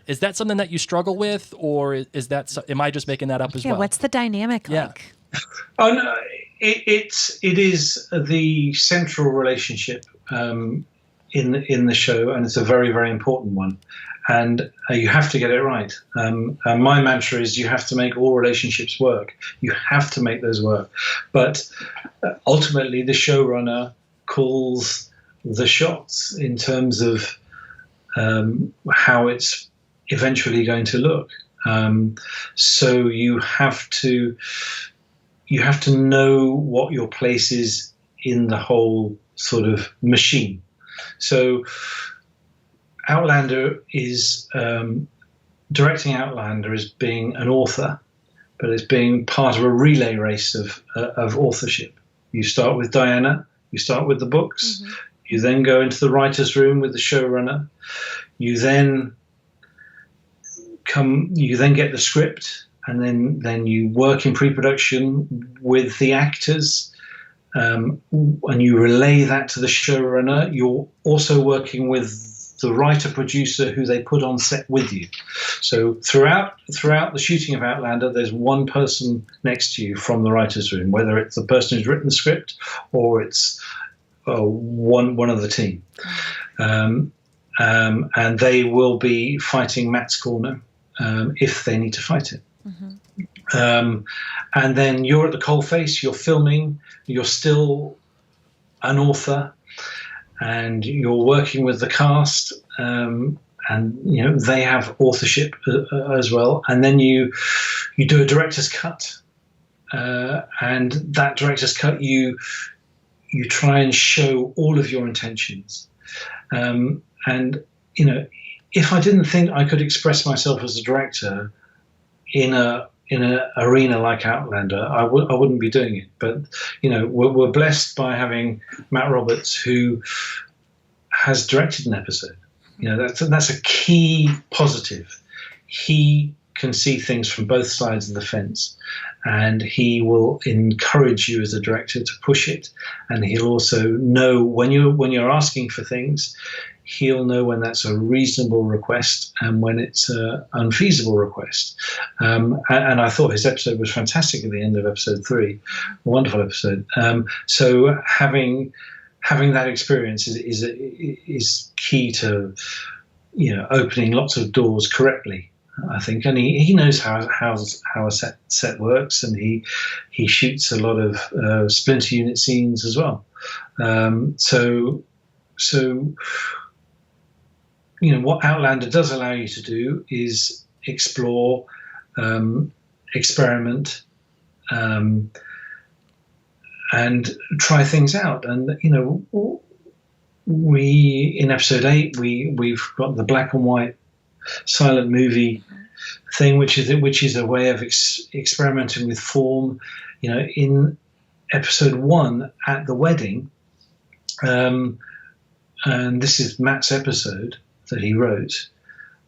Is that something that you struggle with, or is that? Am I just making that up as well? Yeah, what's the dynamic like? Oh no, it is the central relationship in the show, and it's a very, very important one. And you have to get it right. And my mantra is you have to make all relationships work. You have to make those work. But ultimately, the showrunner calls the shots in terms of how it's eventually going to look. So you have to know what your place is in the whole sort of machine. So Outlander is directing Outlander is being an author, but it's being part of a relay race of authorship. You start with Diana, you start with the books, you then go into the writer's room with the showrunner, you then get the script, and then you work in pre-production with the actors, and you relay that to the showrunner. You're also working with the writer-producer who they put on set with you. So throughout the shooting of Outlander, there's one person next to you from the writer's room, whether it's the person who's written the script or it's one of the team. And they will be fighting Matt's corner if they need to fight it. And then you're at the coalface, you're filming, you're still an author, and you're working with the cast, and they have authorship as well. And then you do a director's cut, and that director's cut you try and show all of your intentions. And if I didn't think I could express myself as a director in an arena like Outlander, I wouldn't be doing it. But we're blessed by having Matt Roberts, who has directed an episode. That's a key positive. He can see things from both sides of the fence, and he will encourage you as a director to push it. And he'll also know when you're asking for things. He'll know when that's a reasonable request and when it's an unfeasible request. And I thought his episode was fantastic at the end of episode 3, a wonderful episode. So having that experience is key to opening lots of doors correctly, I think. And he knows how a set works, and he shoots a lot of splinter unit scenes as well. So. What Outlander does allow you to do is explore, experiment, and try things out. And we in episode 8 we've got the black and white silent movie thing, which is a way of experimenting with form. In episode 1 at the wedding, and this is Matt's episode. that he wrote,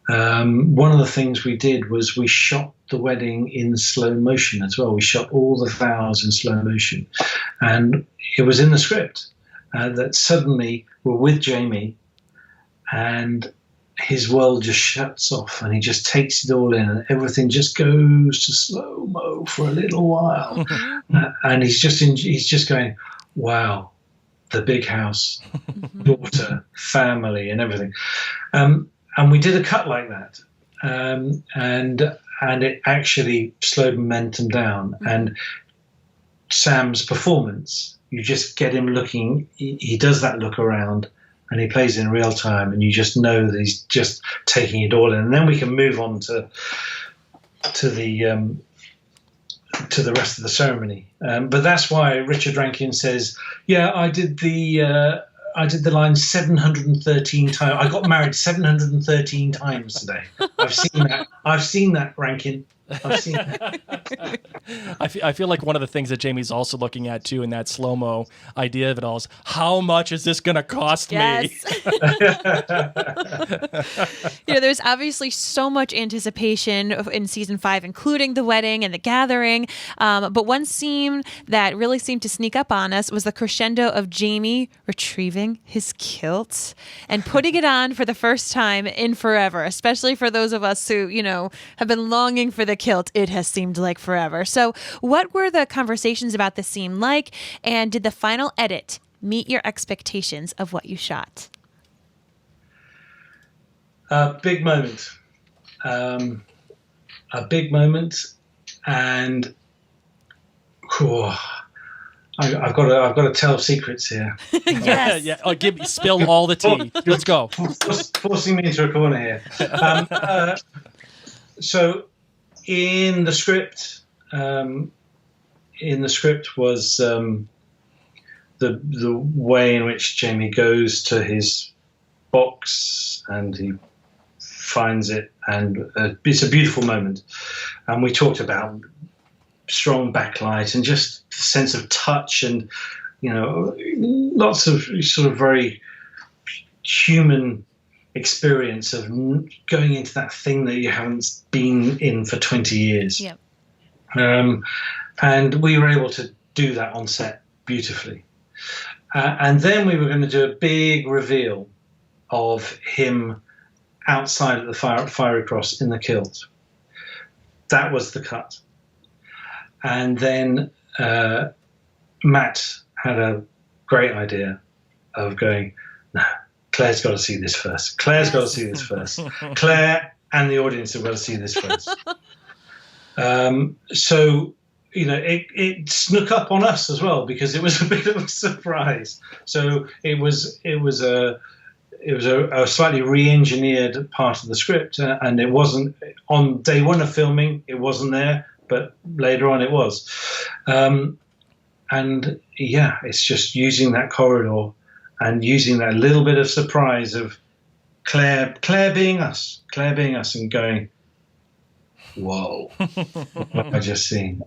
one of the things we did was we shot the wedding in slow motion as well. We shot all the vows in slow motion. And it was in the script that suddenly we're with Jamie and his world just shuts off and he just takes it all in and everything just goes to slow-mo for a little while. And he's just going, wow, the big house, daughter, family and everything. And we did a cut like that. And it actually slowed momentum down. And Sam's performance, you just get him looking, he does that look around and he plays in real time and you just know that he's just taking it all in. And then we can move on to the rest of the ceremony. But that's why Richard Rankin says, yeah, I did the line 713 times. I got married 713 times today. I've seen that, Rankin. I've seen that. I feel like one of the things that Jamie's also looking at too in that slow-mo idea of it all is how much is this going to cost me? There's obviously so much anticipation in season 5, including the wedding and the gathering. But one scene that really seemed to sneak up on us was the crescendo of Jamie retrieving his kilt and putting it on for the first time in forever, especially for those of us who, have been longing for the kilt. It has seemed like forever. So what were the conversations about this scene like? And did the final edit meet your expectations of what you shot? A big moment. And I've got to tell secrets here. Yes. Yeah. Oh, spill all the tea. Let's go. Forcing me into a corner here. So in the script was the way in which Jamie goes to his box and he finds it, and it's a beautiful moment. And we talked about strong backlight and just the sense of touch and lots of sort of very human experience of going into that thing that you haven't been in for 20 years. Yep. And we were able to do that on set beautifully. And then we were going to do a big reveal of him outside of the fiery cross in the kilt. That was the cut. And then Matt had a great idea of going, no, Claire's got to see this first. Claire and the audience have got to see this first. So, it snuck up on us as well because it was a bit of a surprise. So it was a slightly re-engineered part of the script, and it wasn't on day one of filming. It wasn't there, but later on it was. And yeah, it's just using that corridor and using that little bit of surprise of Claire being us, and going, whoa, what have I just seen?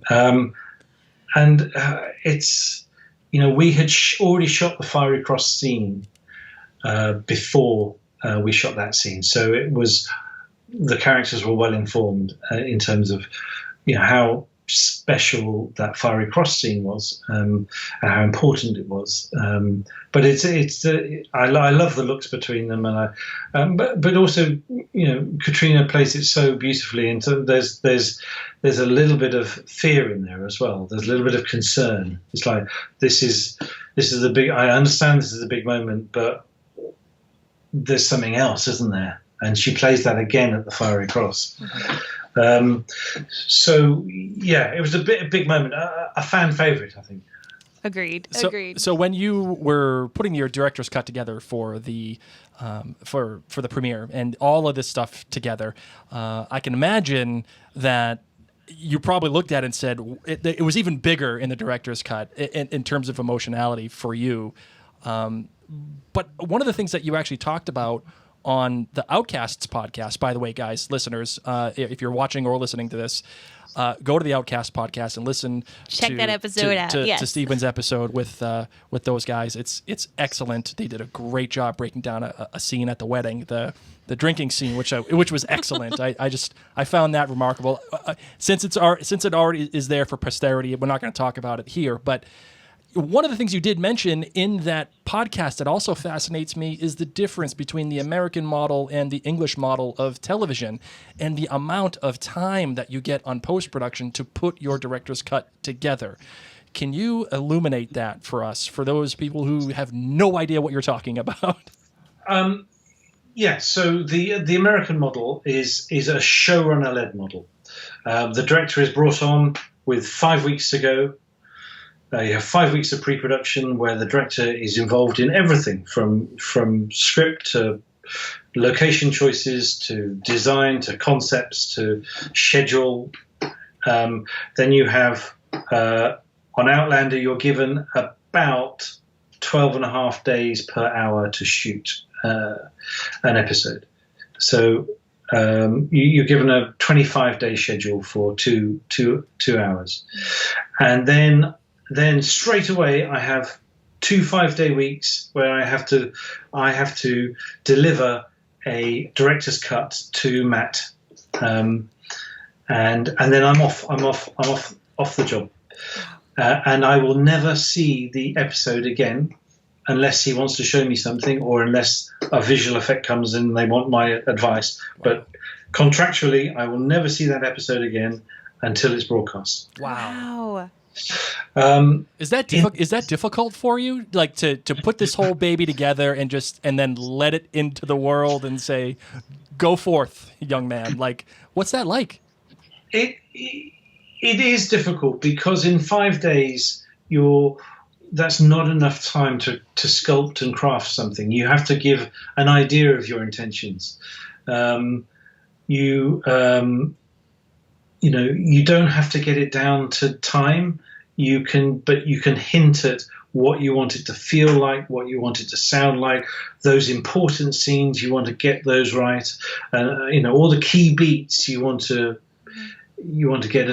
It's, we had already shot the fiery cross scene before we shot that scene. So it was, the characters were well informed in terms of, how special that fiery cross scene was, and how important it was. But I love the looks between them, and but also, Katrina plays it so beautifully. And so there's a little bit of fear in there as well. There's a little bit of concern. It's like, this is the big. I understand this is a big moment, but there's something else, isn't there? And she plays that again at the fiery cross. So yeah, it was a big moment, a fan favorite, I think. Agreed. So when you were putting your director's cut together for the for the premiere and all of this stuff together, I can imagine that you probably looked at it and said it was even bigger in the director's cut in terms of emotionality for you. But one of the things that you actually talked about on the Outcasts podcast. By the way, guys, listeners, if you're watching or listening to this, go to the Outcast podcast and listen. Check that episode out. Yes. To Stephen's episode with those guys. It's excellent. They did a great job breaking down a scene at the wedding, the drinking scene, which was excellent. I found that remarkable. Since it already is there for posterity, we're not going to talk about it here, but. One of the things you did mention in that podcast that also fascinates me is the difference between the American model and the English model of television and the amount of time that you get on post-production to put your director's cut together. Can you illuminate that for us, for those people who have no idea what you're talking about? Yeah, so the American model is a showrunner-led model. The director is brought on with 5 weeks to go. You have 5 weeks of pre-production where the director is involved in everything from script to location choices to design to concepts to schedule. Then you have on Outlander, you're given about 12 and a half days per hour to shoot an episode. So you're given a 25-day schedule for two hours. And then straight away, I have 2 5-day weeks where I have to deliver a director's cut to Matt, and then I'm off the job, and I will never see the episode again unless he wants to show me something or unless a visual effect comes in and they want my advice. But contractually, I will never see that episode again until it's broadcast. Wow. Is that difficult for you, like to put this whole baby together and then let it into the world and say, "Go forth, young man"? Like, what's that like? It is difficult because in 5 days that's not enough time to sculpt and craft something. You have to give an idea of your intentions. You don't have to get it down to time. But you can hint at what you want it to feel like, what you want it to sound like. Those important scenes, you want to get those right. All the key beats you want to get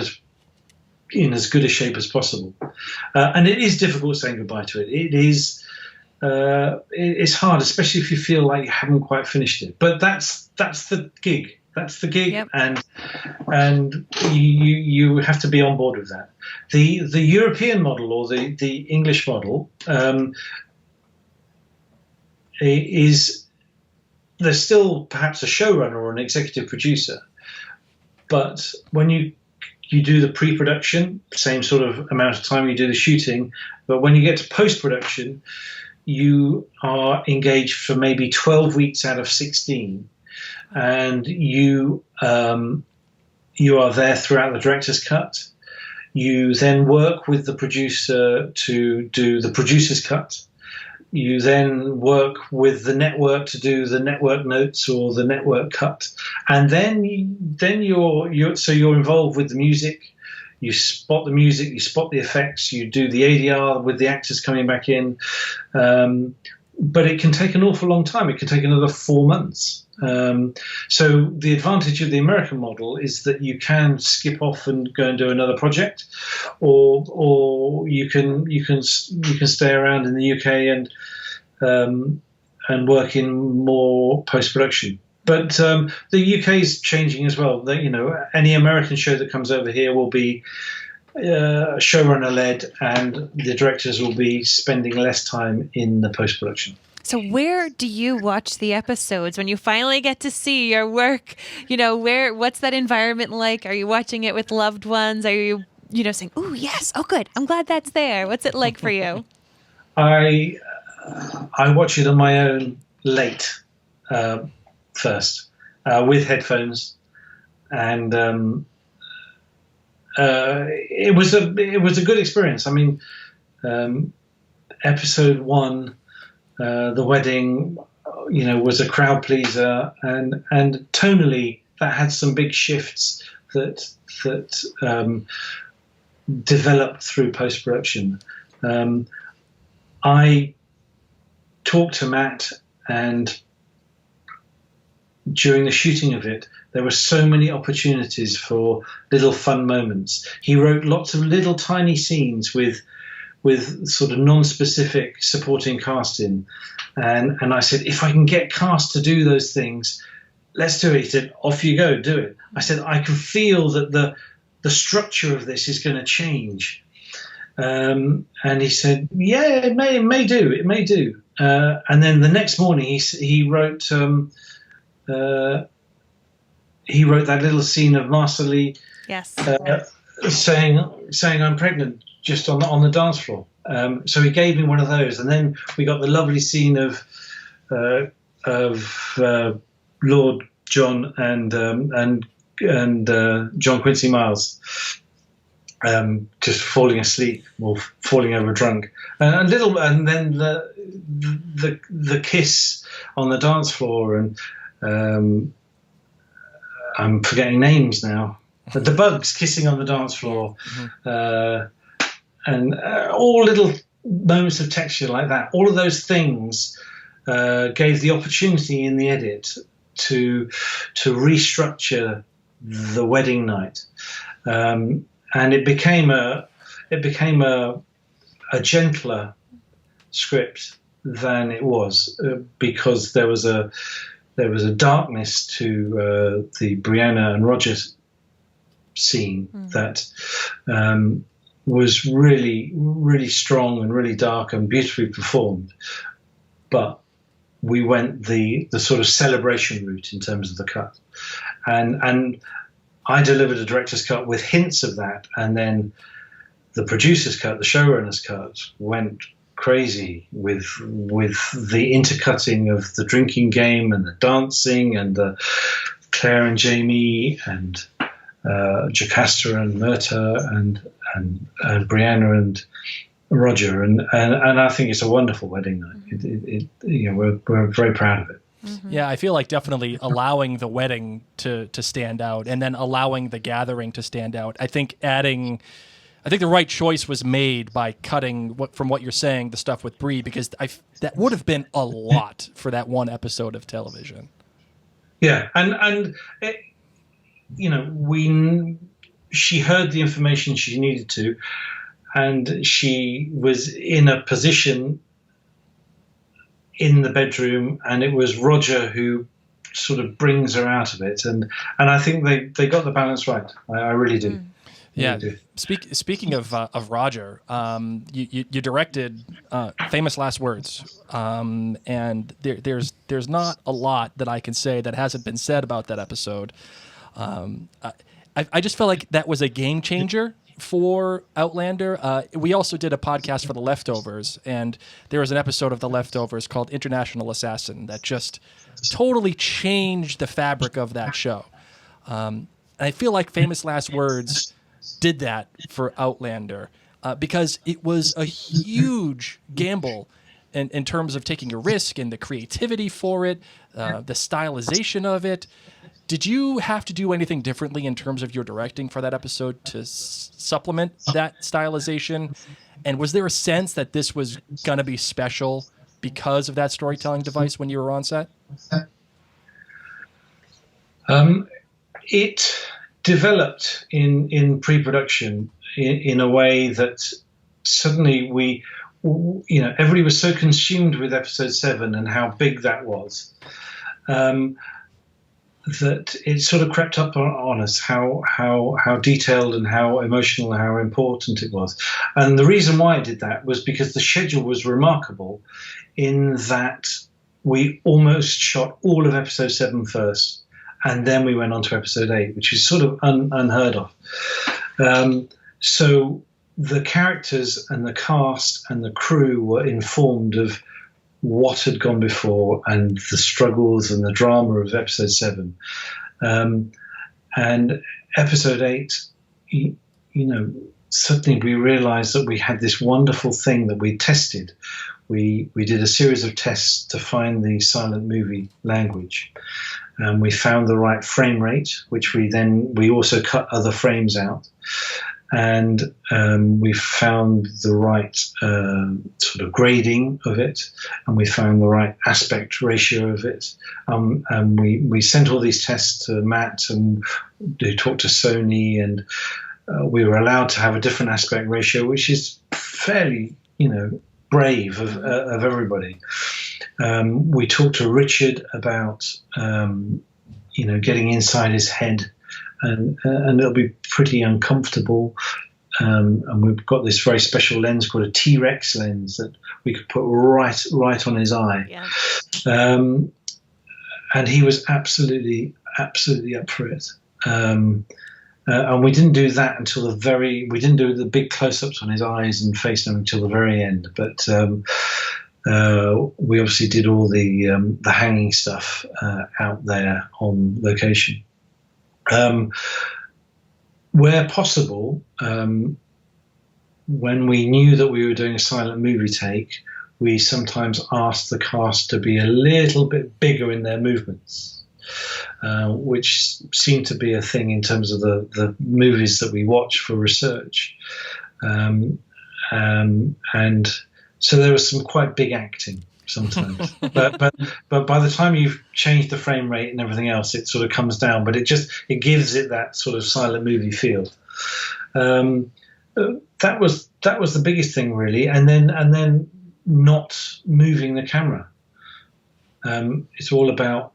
in as good a shape as possible. And it is difficult saying goodbye to it. It's hard, especially if you feel like you haven't quite finished it. But that's the gig. That's the gig, yep. and you have to be on board with that. The European model or the English model is there's still perhaps a showrunner or an executive producer, but when you do the pre-production, same sort of amount of time you do the shooting, but when you get to post-production, you are engaged for maybe 12 weeks out of 16. And you are there throughout the director's cut. You then work with the producer to do the producer's cut. You then work with the network to do the network notes or the network cut, and then you're involved with the music. You spot the music, you spot the effects, you do the ADR with the actors coming back in. But it can take an awful long time. It can take another 4 months. So the advantage of the American model is that you can skip off and go and do another project, or you can stay around in the UK and work in more post-production. But the UK is changing as well. Any American show that comes over here will be showrunner-led, and the directors will be spending less time in the post-production. So where do you watch the episodes when you finally get to see your work? What's that environment like? Are you watching it with loved ones? Are you, saying, "Ooh, yes, oh good, I'm glad that's there"? What's it like for you? I watch it on my own late first with headphones, and it was a good experience. I mean, episode 1. The wedding, was a crowd pleaser, and tonally that had some big shifts that developed through post-production. I talked to Matt, and during the shooting of it, there were so many opportunities for little fun moments. He wrote lots of little tiny scenes with sort of non-specific supporting cast in. And I said, if I can get cast to do those things, let's do it. He said, off you go, do it. I said, I can feel that the structure of this is going to change. And he said, yeah, it may do. And then the next morning he wrote that little scene of Marcelly Yes. saying I'm pregnant just on the dance floor. So he gave me one of those, and then we got the lovely scene of Lord John and John Quincy Miles just falling asleep or falling over drunk, and then the kiss on the dance floor, and I'm forgetting names now. The bugs kissing on the dance floor, and all little moments of texture like that. All of those things gave the opportunity in the edit to restructure the wedding night, and it became a gentler script than it was, because there was a darkness to the Brianna and Roger scene that was really, really strong and really dark and beautifully performed. But we went the sort of celebration route in terms of the cut, and I delivered a director's cut with hints of that, and then the producer's cut, the showrunner's cut, went crazy with the intercutting of the drinking game and the dancing and the Claire and Jamie and Jocasta and Myrta and Brianna and Roger, and I think it's a wonderful wedding night. We're very proud of it. Yeah, I feel like definitely allowing the wedding to stand out, and then allowing the gathering to stand out. I think the right choice was made by cutting from what you're saying, the stuff with Bree, because that would have been a lot for that one episode of television. Yeah, and it, she heard the information she needed to, and she was in a position in the bedroom, and it was Roger who sort of brings her out of it, and I think they got the balance right. I really do. Yeah. Speaking of Roger, you directed Famous Last Words, and there's not a lot that I can say that hasn't been said about that episode. I just felt like that was a game changer for Outlander. We also did a podcast for The Leftovers, and there was an episode of The Leftovers called International Assassin that just totally changed the fabric of that show. And I feel like Famous Last Words did that for Outlander because it was a huge gamble in terms of taking a risk and the creativity for it, the stylization of it. Did you have to do anything differently in terms of your directing for that episode to supplement that stylization? And was there a sense that this was going to be special because of that storytelling device when you were on set? It developed in pre-production in a way that suddenly everybody was so consumed with episode 7 and how big that was, that it sort of crept up on us how detailed and how emotional and how important it was. And the reason why I did that was because the schedule was remarkable in that we almost shot all of episode 7 first, and then we went on to episode 8, which is sort of unheard of. So the characters and the cast and the crew were informed of what had gone before and the struggles and the drama of episode 7. And episode 8, suddenly we realized that we had this wonderful thing that we tested. We did a series of tests to find the silent movie language. We found the right frame rate, which we also cut other frames out. and we found the right sort of grading of it, and we found the right aspect ratio of it. And we sent all these tests to Matt, and they talked to Sony, and we were allowed to have a different aspect ratio, which is fairly, brave of everybody. We talked to Richard about, getting inside his head, and it'll be pretty uncomfortable. And we've got this very special lens called a T-Rex lens that we could put right on his eye. Yeah. And he was absolutely up for it. And we didn't do that until we didn't do the big close-ups on his eyes and face until the very end. But we obviously did all the hanging stuff out there on location. Where possible, when we knew that we were doing a silent movie take, we sometimes asked the cast to be a little bit bigger in their movements, which seemed to be a thing in terms of the movies that we watch for research. And so there was some quite big acting sometimes, but by the time you've changed the frame rate and everything else, it sort of comes down. But it gives it that sort of silent movie feel. That was the biggest thing, really. And then not moving the camera. It's all about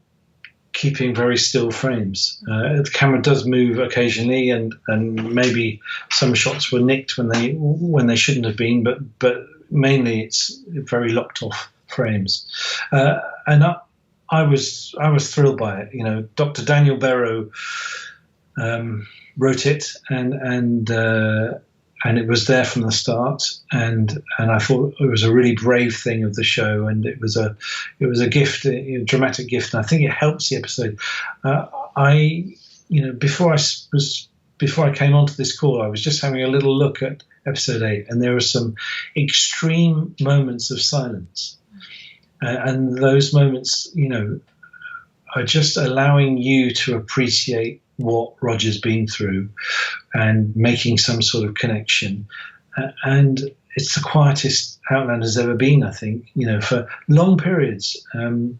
keeping very still frames. The camera does move occasionally, and maybe some shots were nicked when they shouldn't have been, but mainly it's very locked off frames. And I was thrilled by it. Dr. Daniel Barrow wrote it, and it was there from the start, and I thought it was a really brave thing of the show, and it was a gift, a dramatic gift, and I think it helps the episode. Before I came onto this call, I was just having a little look at episode 8, and there were some extreme moments of silence, and those moments, are just allowing you to appreciate what Roger's been through and making some sort of connection. And it's the quietest Outlander's ever been, I think, for long periods. And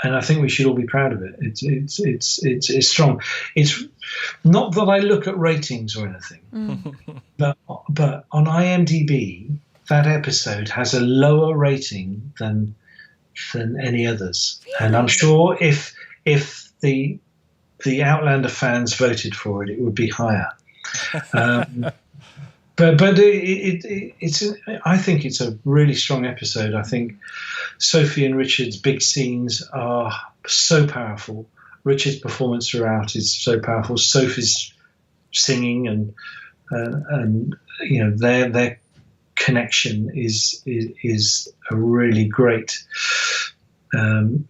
I think we should all be proud of it. It's strong. It's not that I look at ratings or anything, but on IMDb, that episode has a lower rating than any others. Really? And I'm sure if the Outlander fans voted for it, it would be higher. But I think it's a really strong episode. I think Sophie and Richard's big scenes are so powerful. Richard's performance throughout is so powerful. Sophie's singing and their connection is a really great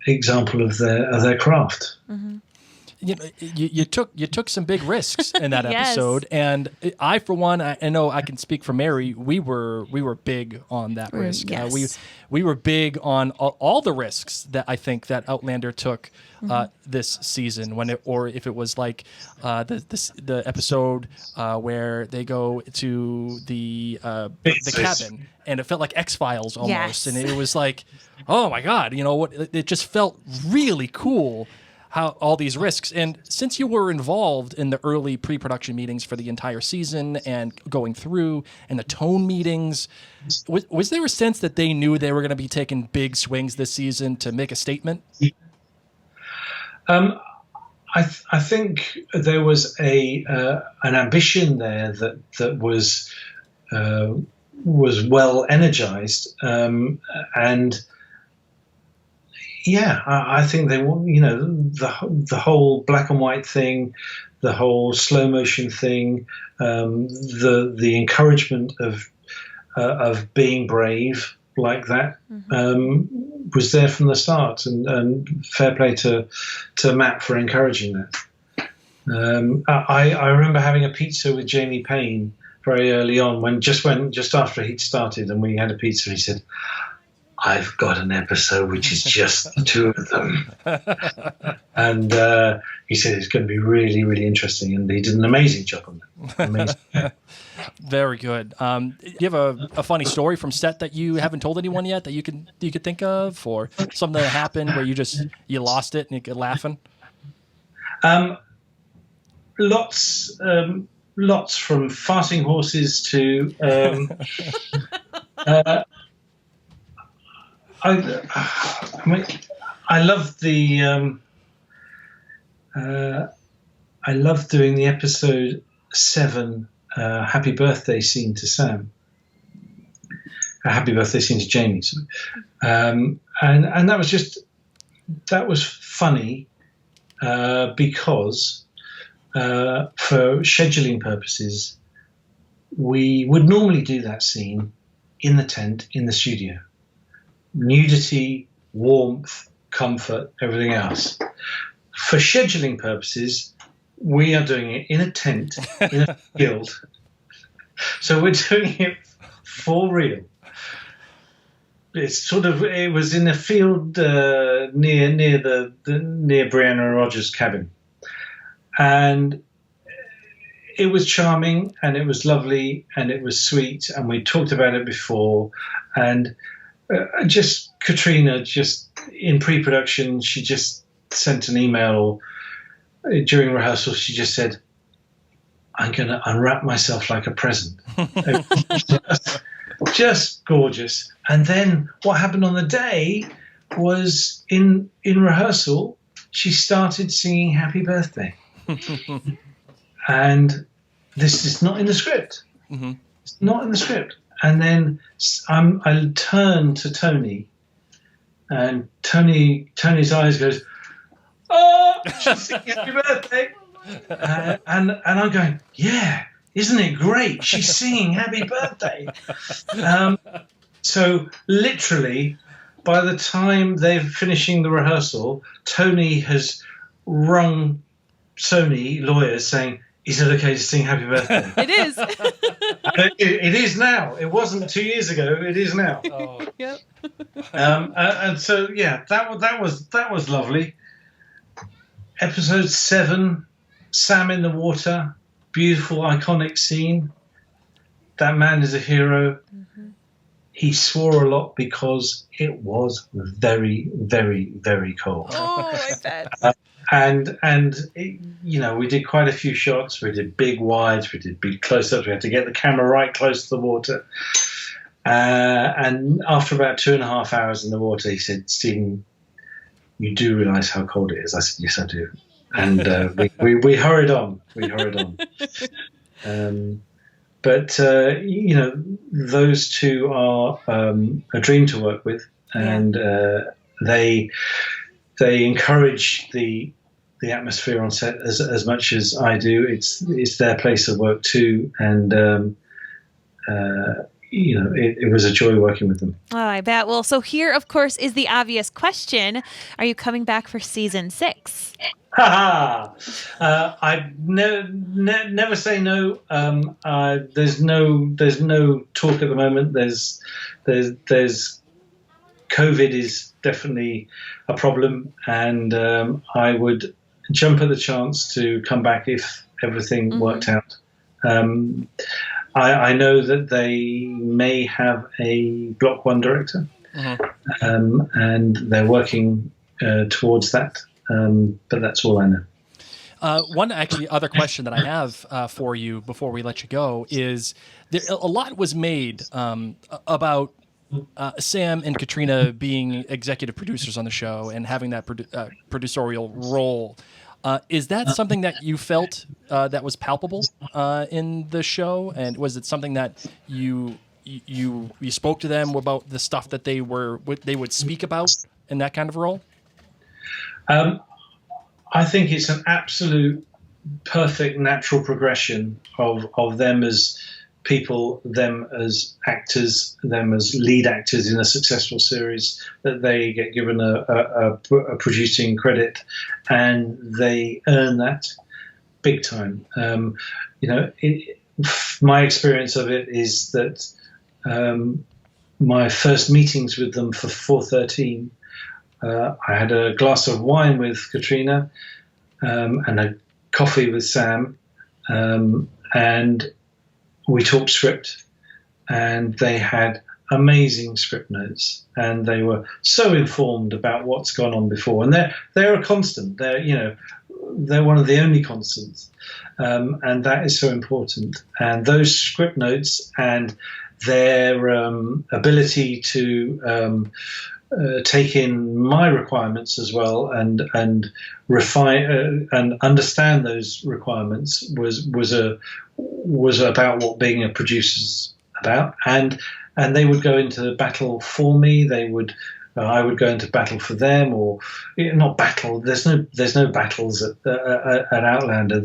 example of their craft. Mm-hmm. You took some big risks in that Yes. episode, and I, for one, I know I can speak for Mary. We were big on that risk. Yes. We were big on all the risks that I think that Outlander took this season. If it was like the episode where they go to the cabin, and it felt like X-Files almost, Yes. and it was like, oh my God, it just felt really cool. How all these risks. And since you were involved in the early pre-production meetings for the entire season and going through and the tone meetings, was there a sense that they knew they were going to be taking big swings this season to make a statement? I think there was an ambition there that was well energized, and yeah, I think they want, the whole black and white thing, the whole slow motion thing, the encouragement of being brave like that was there from the start, and fair play to Matt for encouraging that. I remember having a pizza with Jamie Payne very early on, just after he'd started, and we had a pizza. He said, "I've got an episode which is just the two of them." And he said it's going to be really, really interesting. And he did an amazing job on that. amazing. Very good. Do you have a funny story from set that you haven't told anyone yet that you could think of, or something that happened where you lost it and you get laughing? Lots from farting horses to I love the I love doing the episode 7 happy birthday scene to Sam. A happy birthday scene to Jamie. And that was funny because for scheduling purposes, we would normally do that scene in the tent in the studio. Nudity, warmth, comfort, everything else. For scheduling purposes, we are doing it in a tent in a field. So we're doing it for real. It was in a field near Brianna Rogers' cabin, and it was charming and it was lovely and it was sweet, and we talked about it before, and Katrina in pre-production, she just sent an email during rehearsal. She just said, "I'm going to unwrap myself like a present." just gorgeous. And then what happened on the day was in rehearsal, she started singing Happy Birthday. And this is not in the script. Mm-hmm. It's not in the script. And then I turned to Tony, and Tony's eyes goes, "Oh, she's singing Happy Birthday." And I'm going, "Yeah, isn't it great? She's singing Happy Birthday." So literally, by the time they're finishing the rehearsal, Tony has rung Sony lawyers saying, "Is it okay to sing Happy Birthday?" It is. It is now. It wasn't 2 years ago. It is now. Oh. Yep. And so, yeah, that was lovely. Episode 7, Sam in the water, beautiful, iconic scene. That man is a hero. Mm-hmm. He swore a lot because it was very, very, very cold. Oh, I bet. And we did quite a few shots. We did big wides, we did big close-ups. We had to get the camera right close to the water. And after about 2.5 hours in the water, he said, "Stephen, you do realise how cold it is?" I said, "Yes, I do." And we hurried on. We hurried on. But those two are a dream to work with, and they encourage the atmosphere on set as much as I do. It's their place of work too, and it was a joy working with them. Oh, I bet. Well, so here, of course, is the obvious question: are you coming back for season 6? I never say no. There's no talk at the moment. There's COVID is definitely a problem, and I would jump at the chance to come back if everything worked out. I know that they may have a Block 1 director, and they're working towards that. But that's all I know. One other question that I have for you before we let you go is a lot was made about Sam and Katrina being executive producers on the show and having that producerial role. Is that something that you felt that was palpable in the show? And was it something that you spoke to them about the stuff that they would speak about in that kind of role? I think it's an absolute perfect natural progression of them as people, them as actors, them as lead actors in a successful series, that they get given a producing credit, and they earn that big time. My experience of it is that my first meetings with them for 413, I had a glass of wine with Katrina and a coffee with Sam, and we talked script, and they had amazing script notes, and they were so informed about what's gone on before, and they're a constant. They're one of the only constants, and that is so important. And those script notes and their ability to take in my requirements as well and refine and understand those requirements was about what being a producer's about. And they would go into battle for me. I would go into battle for them, or not battle. There's no battles at Outlander.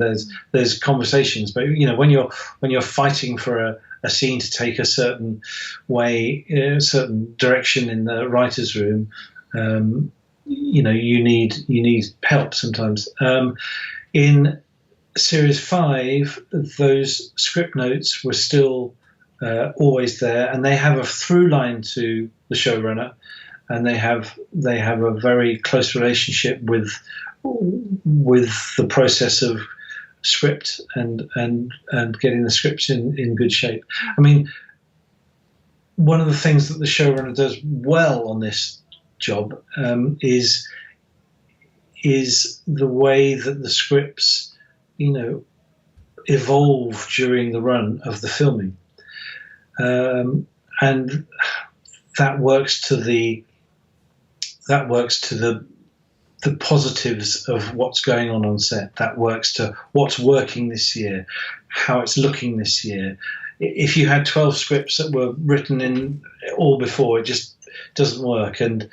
There's conversations, but when you're fighting for a scene to take a certain way, a certain direction in the writers' room, you need help sometimes. In Series 5, those script notes were still always there, and they have a through line to the showrunner, and they have a very close relationship with the process of script and getting the scripts in good shape. I mean, one of the things that the showrunner does well on this job is the way that the scripts, evolve during the run of the filming, and that works to the positives of what's going on set. That works to what's working this year, how it's looking this year. If you had 12 scripts that were written in all before, it just doesn't work. And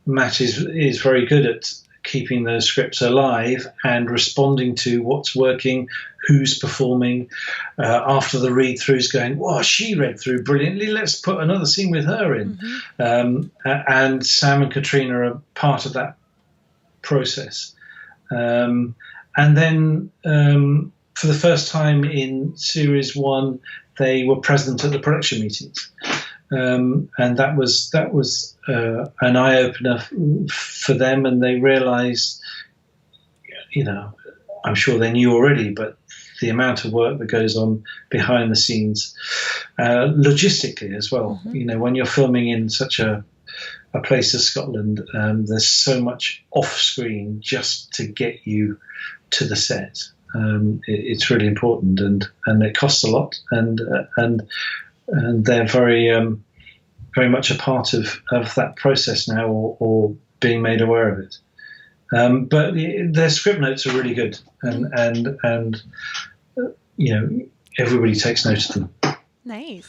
Matt is very good at keeping those scripts alive and responding to what's working, who's performing. After the read-throughs, going, "Wow, she read through brilliantly. Let's put another scene with her in." Mm-hmm. And Sam and Katrina are part of that process. And then for the first time in Series 1, they were present at the production meetings. And that was an eye-opener for them, and they realised, I'm sure they knew already, but the amount of work that goes on behind the scenes, logistically as well. Mm-hmm. When you're filming in such a place as Scotland, there's so much off-screen just to get you to the set. It's really important, and it costs a lot, and they're very much a part of that process now, or being made aware of it. But their script notes are really good, and everybody takes note of them. Nice.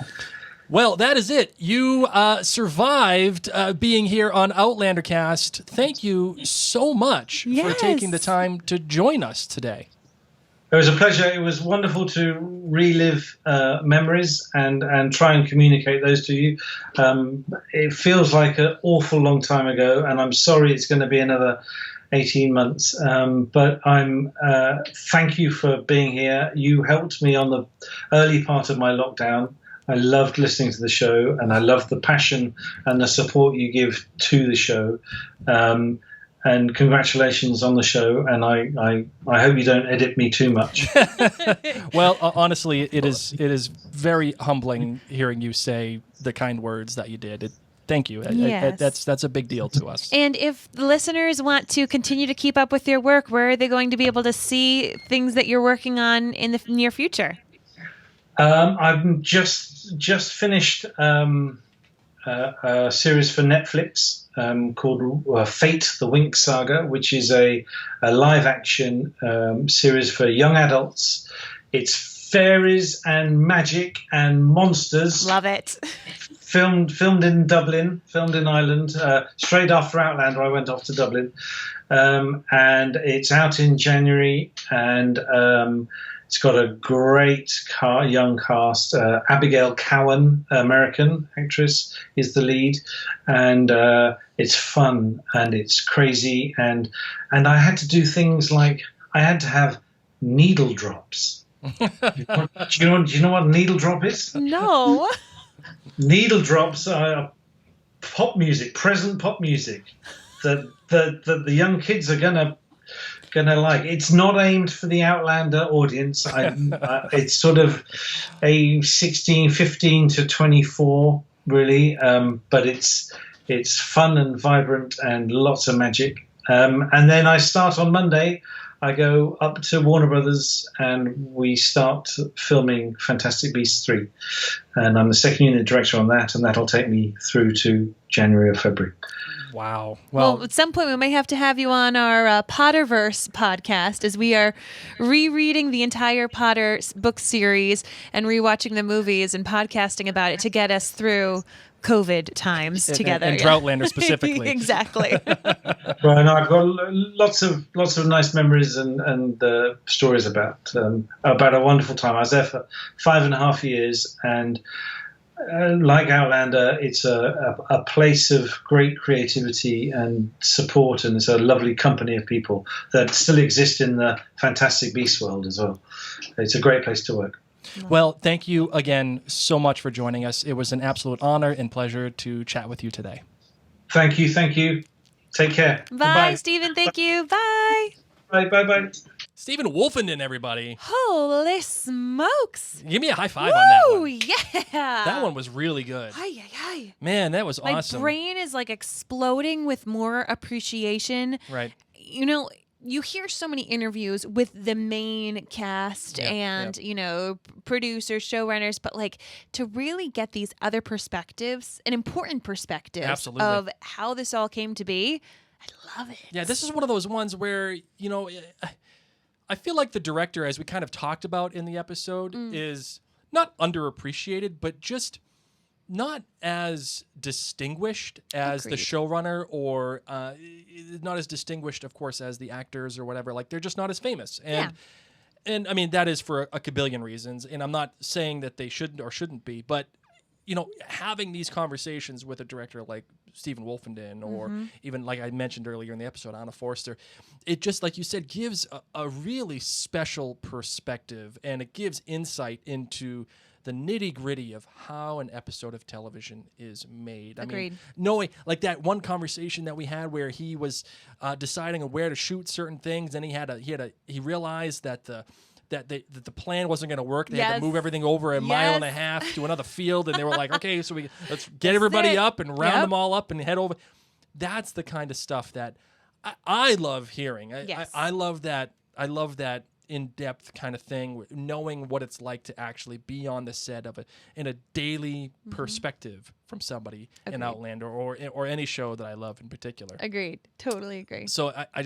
Well, that is it. You survived being here on Outlander Cast. Thank you so much for taking the time to join us today. It was a pleasure. It was wonderful to relive memories and try and communicate those to you. It feels like an awful long time ago, and I'm sorry it's going to be another 18 months. But thank you for being here. You helped me on the early part of my lockdown. I loved listening to the show, and I loved the passion and the support you give to the show. And congratulations on the show, and I hope you don't edit me too much. Well, honestly, it is very humbling hearing you say the kind words that you did. Thank you. Yes. That's a big deal to us. And if the listeners want to continue to keep up with your work, where are they going to be able to see things that you're working on in the near future? I've just finished a series for Netflix called Fate, the Winx Saga, which is a live-action series for young adults. It's fairies and magic and monsters. Love it. Filmed in Dublin, filmed in Ireland. Straight after Outlander, I went off to Dublin. And it's out in January, and it's got a great young cast. Abigail Cowan, American actress, is the lead, and it's fun and it's crazy. And I had to do things like I had to have needle drops. Do you know what a needle drop is? No. Needle drops are pop music, present pop music that the young kids are gonna going to like. It's not aimed for the Outlander audience. It's sort of a 15 to 24, really. But it's fun and vibrant and lots of magic. And then I start on Monday. I go up to Warner Brothers and we start filming Fantastic Beasts 3. And I'm the second unit director on that, and that'll take me through to January or February. Wow. Well, at some point we may have to have you on our Potterverse podcast, as we are rereading the entire Potter book series and rewatching the movies and podcasting about it to get us through COVID times together. And Droughtlander specifically. Exactly. Well, and I've got lots of nice memories and stories about a wonderful time. I was there for 5.5 years, and like Outlander, it's a place of great creativity and support, and it's a lovely company of people that still exist in the Fantastic Beasts world as well. It's a great place to work. Well, thank you again so much for joining us. It was an absolute honor and pleasure to chat with you today. Thank you. Take care. Bye, Goodbye. Stephen. Thank you. Bye. Bye. Stephen Woolfenden, everybody. Holy smokes. Give me a high five on that Woo, one. yeah. That one was really good. Ay. Man, that was My awesome. brain is like exploding with more appreciation. Right. You know, you hear so many interviews with the main cast and, you know, producers, showrunners, but like to really get these other perspectives and important perspectives Absolutely. of how this all came to be, I love it. Yeah, this is one of those ones where, you know, I feel like the director, as we kind of talked about in the episode, is not underappreciated, but just not as distinguished as the showrunner, or not as distinguished, of course, as the actors or whatever. Like, they're just not as famous. And I mean, that is for a kabillion reasons. And I'm not saying that they shouldn't or shouldn't be, but, you know, having these conversations with a director like Stephen Woolfenden, or even, like I mentioned earlier in the episode, Anna Forster, it just, like you said, gives a really special perspective, and it gives insight into the nitty-gritty of how an episode of television is made. Agreed. I mean, knowing, like that one conversation that we had where he was deciding on where to shoot certain things, and he realized that the plan wasn't going to work. They had to move everything over a mile and a half to another field, and they were like, okay, so let's get everybody up and round them all up and head over. That's the kind of stuff that I love hearing. I love that. I love that in-depth kind of thing, knowing what it's like to actually be on the set of it in a daily perspective from somebody in Outlander or any show that I love in particular. Agreed. Totally agree. So I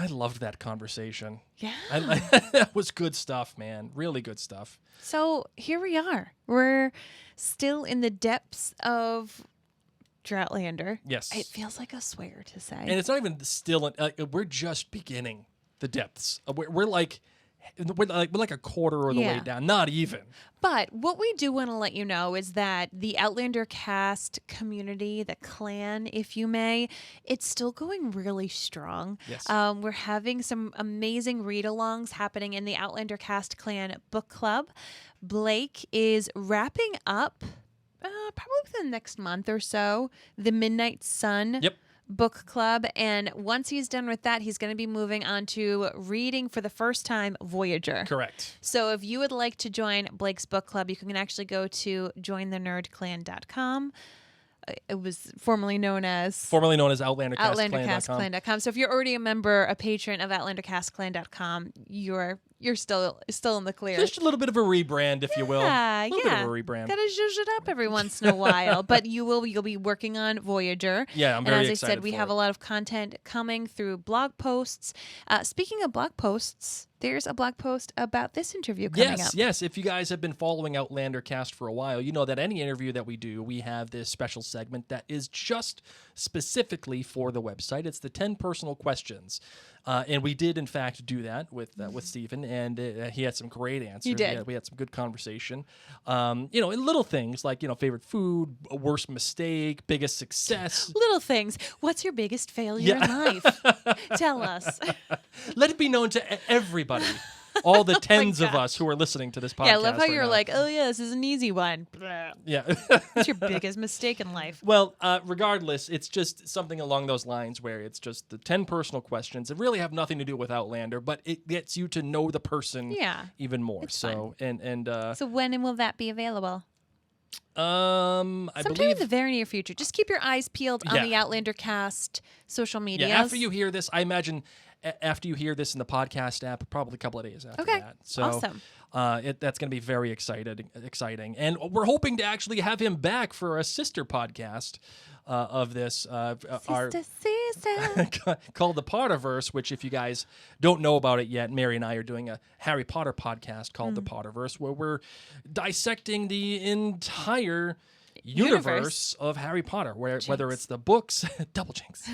loved that conversation. Yeah. That was good stuff, man. Really good stuff. So here we are. We're still in the depths of Droughtlander. Yes. It feels like a swear to say. And it's not even still, we're just beginning the depths. We're like a quarter of the way down. Not even. But what we do want to let you know is that the Outlander cast community, the clan, if you may, it's still going really strong. Yes. We're having some amazing read-alongs happening in the Outlander Cast Clan Book Club. Blake is wrapping up, probably within the next month or so, the Midnight Sun book club, and once he's done with that, he's going to be moving on to reading for the first time Voyager. Correct. So if you would like to join Blake's book club, you can actually go to jointhenerdclan.com. It was formerly known as OutlanderCastClan.com. So if you're already a member, a patron of OutlanderCastClan.com, you're still in the clear. Just a little bit of a rebrand, if you will. A little bit of a rebrand. Gotta zhuzh it up every once in a while. But you'll be working on Voyager. Yeah, I'm very excited. And as I said, we have a lot of content coming through blog posts. Speaking of blog posts, there's a blog post about this interview coming up. Yes. If you guys have been following Outlander Cast for a while, you know that any interview that we do, we have this special segment that is just specifically for the website. It's the 10 personal questions. And we did, in fact, do that with Stephen, and he had some great answers. You did. We had some good conversation. In little things like, favorite food, worst mistake, biggest success. Little things. What's your biggest failure in life? Tell us. Let it be known to everybody all the tens of us who are listening to this podcast. Yeah, I love how right you're now. like, oh yeah, this is an easy one. Yeah. What's your biggest mistake in life? Well, regardless, it's just something along those lines where it's just the 10 personal questions that really have nothing to do with Outlander, but it gets you to know the person Yeah, even more. it's So, and So when will that be available? I Sometime believe in the very near future. Just keep your eyes peeled on Yeah. the Outlander Cast social media. yeah, after you hear this, I imagine after you hear this in the podcast app, probably a couple of days after Okay. that. So, Awesome. That's going to be very exciting. And we're hoping to actually have him back for a sister podcast of this. Our Sister. called the Potterverse, which if you guys don't know about it yet, Mary and I are doing a Harry Potter podcast called the Potterverse, where we're dissecting the entire universe of Harry Potter, whether it's the books, double jinx,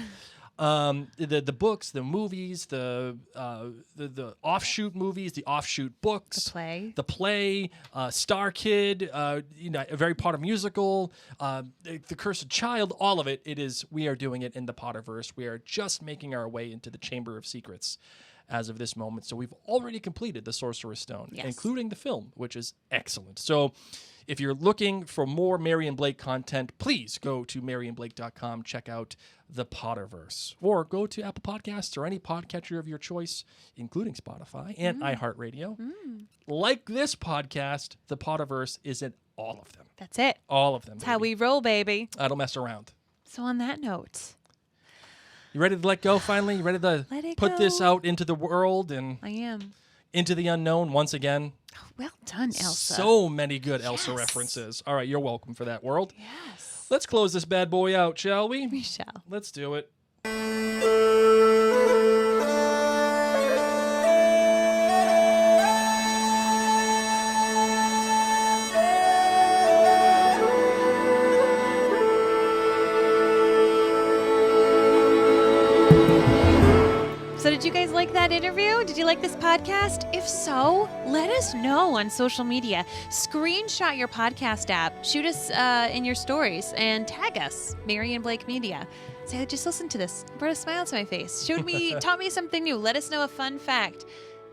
the books, the movies, the offshoot movies, the offshoot books, The play. Star Kid, a very Potter musical, the Cursed Child, all of it. We are doing it in the Potterverse. We are just making our way into the Chamber of Secrets as of this moment. So we've already completed the Sorcerer's Stone, Yes. including the film, which is excellent. So if you're looking for more Mary and Blake content, please go to maryandblake.com, check out the Potterverse, or go to Apple Podcasts or any podcatcher of your choice, including Spotify and iHeartRadio. Like this podcast, the Potterverse is in all of them. That's it. All of them. That's how we roll, baby. I don't mess around. So on that note, You ready to let go finally? You ready to Let it put this go. out into the world and I am. into the unknown once again? Well done, Elsa. So many good Elsa Yes. references. All right, you're welcome for that, world. Yes. Let's close this bad boy out, shall we? We shall. Let's do it. So did you guys like that interview? Did you like this podcast? If so, let us know on social media. Screenshot your podcast app, shoot us in your stories, and tag us, Mary and Blake Media. Say, just listen to this. Brought a smile to my face. Taught me something new. Let us know a fun fact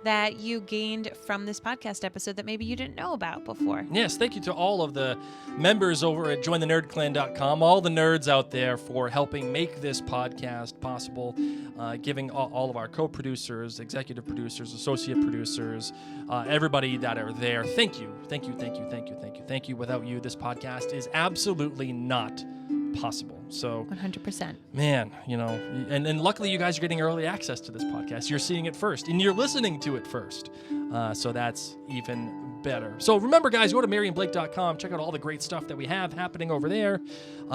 that you gained from this podcast episode that maybe you didn't know about before. Yes, thank you to all of the members over at jointhenerdclan.com, all the nerds out there for helping make this podcast possible, giving all of our co-producers, executive producers, associate producers, everybody that are there. Thank you. Thank you, thank you, thank you, thank you, thank you. Without you, this podcast is absolutely not possible. So 100%. man, and luckily you guys are getting early access to this podcast. You're seeing it first and you're listening to it first. So that's even better. So remember, guys, go to maryandblake.com. Check out all the great stuff that we have happening over there.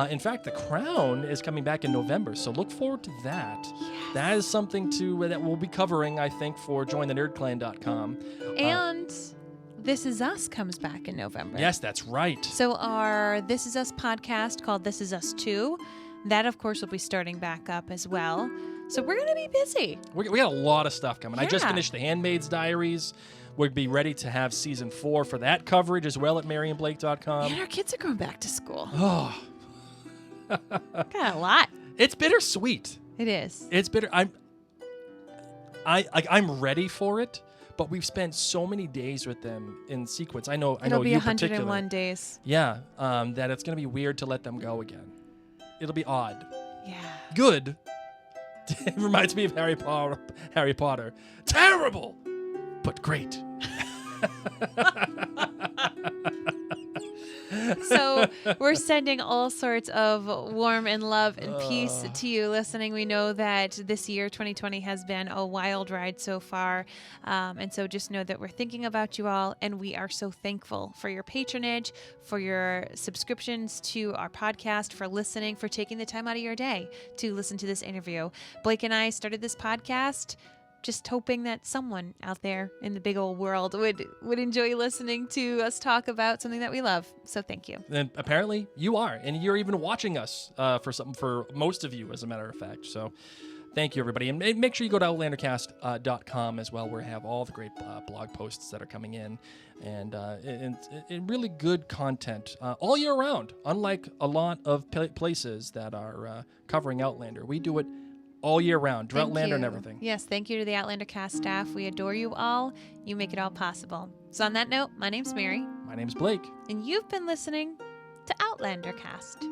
In fact, The Crown is coming back in November, so look forward to that. Yes. That is something that we'll be covering, I think, for jointhenerdclan.com. And This Is Us comes back in November. Yes, that's right. So our This Is Us podcast called This Is Us 2, that of course will be starting back up as well. So we're going to be busy. We got a lot of stuff coming. I just Yeah. finished The Handmaid's Diaries. We'll be ready to have season 4 for that coverage as well at maryandblake.com. And our kids are going back to school. Oh, Got a lot. it's bittersweet. It is. It's bitter. I'm ready for it, but we've spent so many days with them in sequence. I know It'll be you 101 particularly. days. Yeah, that it's gonna be weird to let them go again. It'll be odd. Yeah. Good. It reminds me of Harry Potter. Terrible, but great. So we're sending all sorts of warm and love and peace to you listening. We know that this year, 2020, has been a wild ride so far. And so just know that we're thinking about you all, and we are so thankful for your patronage, for your subscriptions to our podcast, for listening, for taking the time out of your day to listen to this interview. Blake and I started this podcast just hoping that someone out there in the big old world would enjoy listening to us talk about something that we love. So thank you. And apparently you are, and you're even watching us for most of you, as a matter of fact. So thank you, everybody. And make sure you go to outlandercast.com as well, where we have all the great blog posts that are coming in, and really good content all year round. Unlike a lot of places that are covering Outlander, we do it all year round. Thank Outlander and you. everything. Yes, thank you to the Outlander cast staff. We adore you all. You make it all possible. So on that note, my name's Mary, My name's Blake. and you've been listening to Outlander Cast.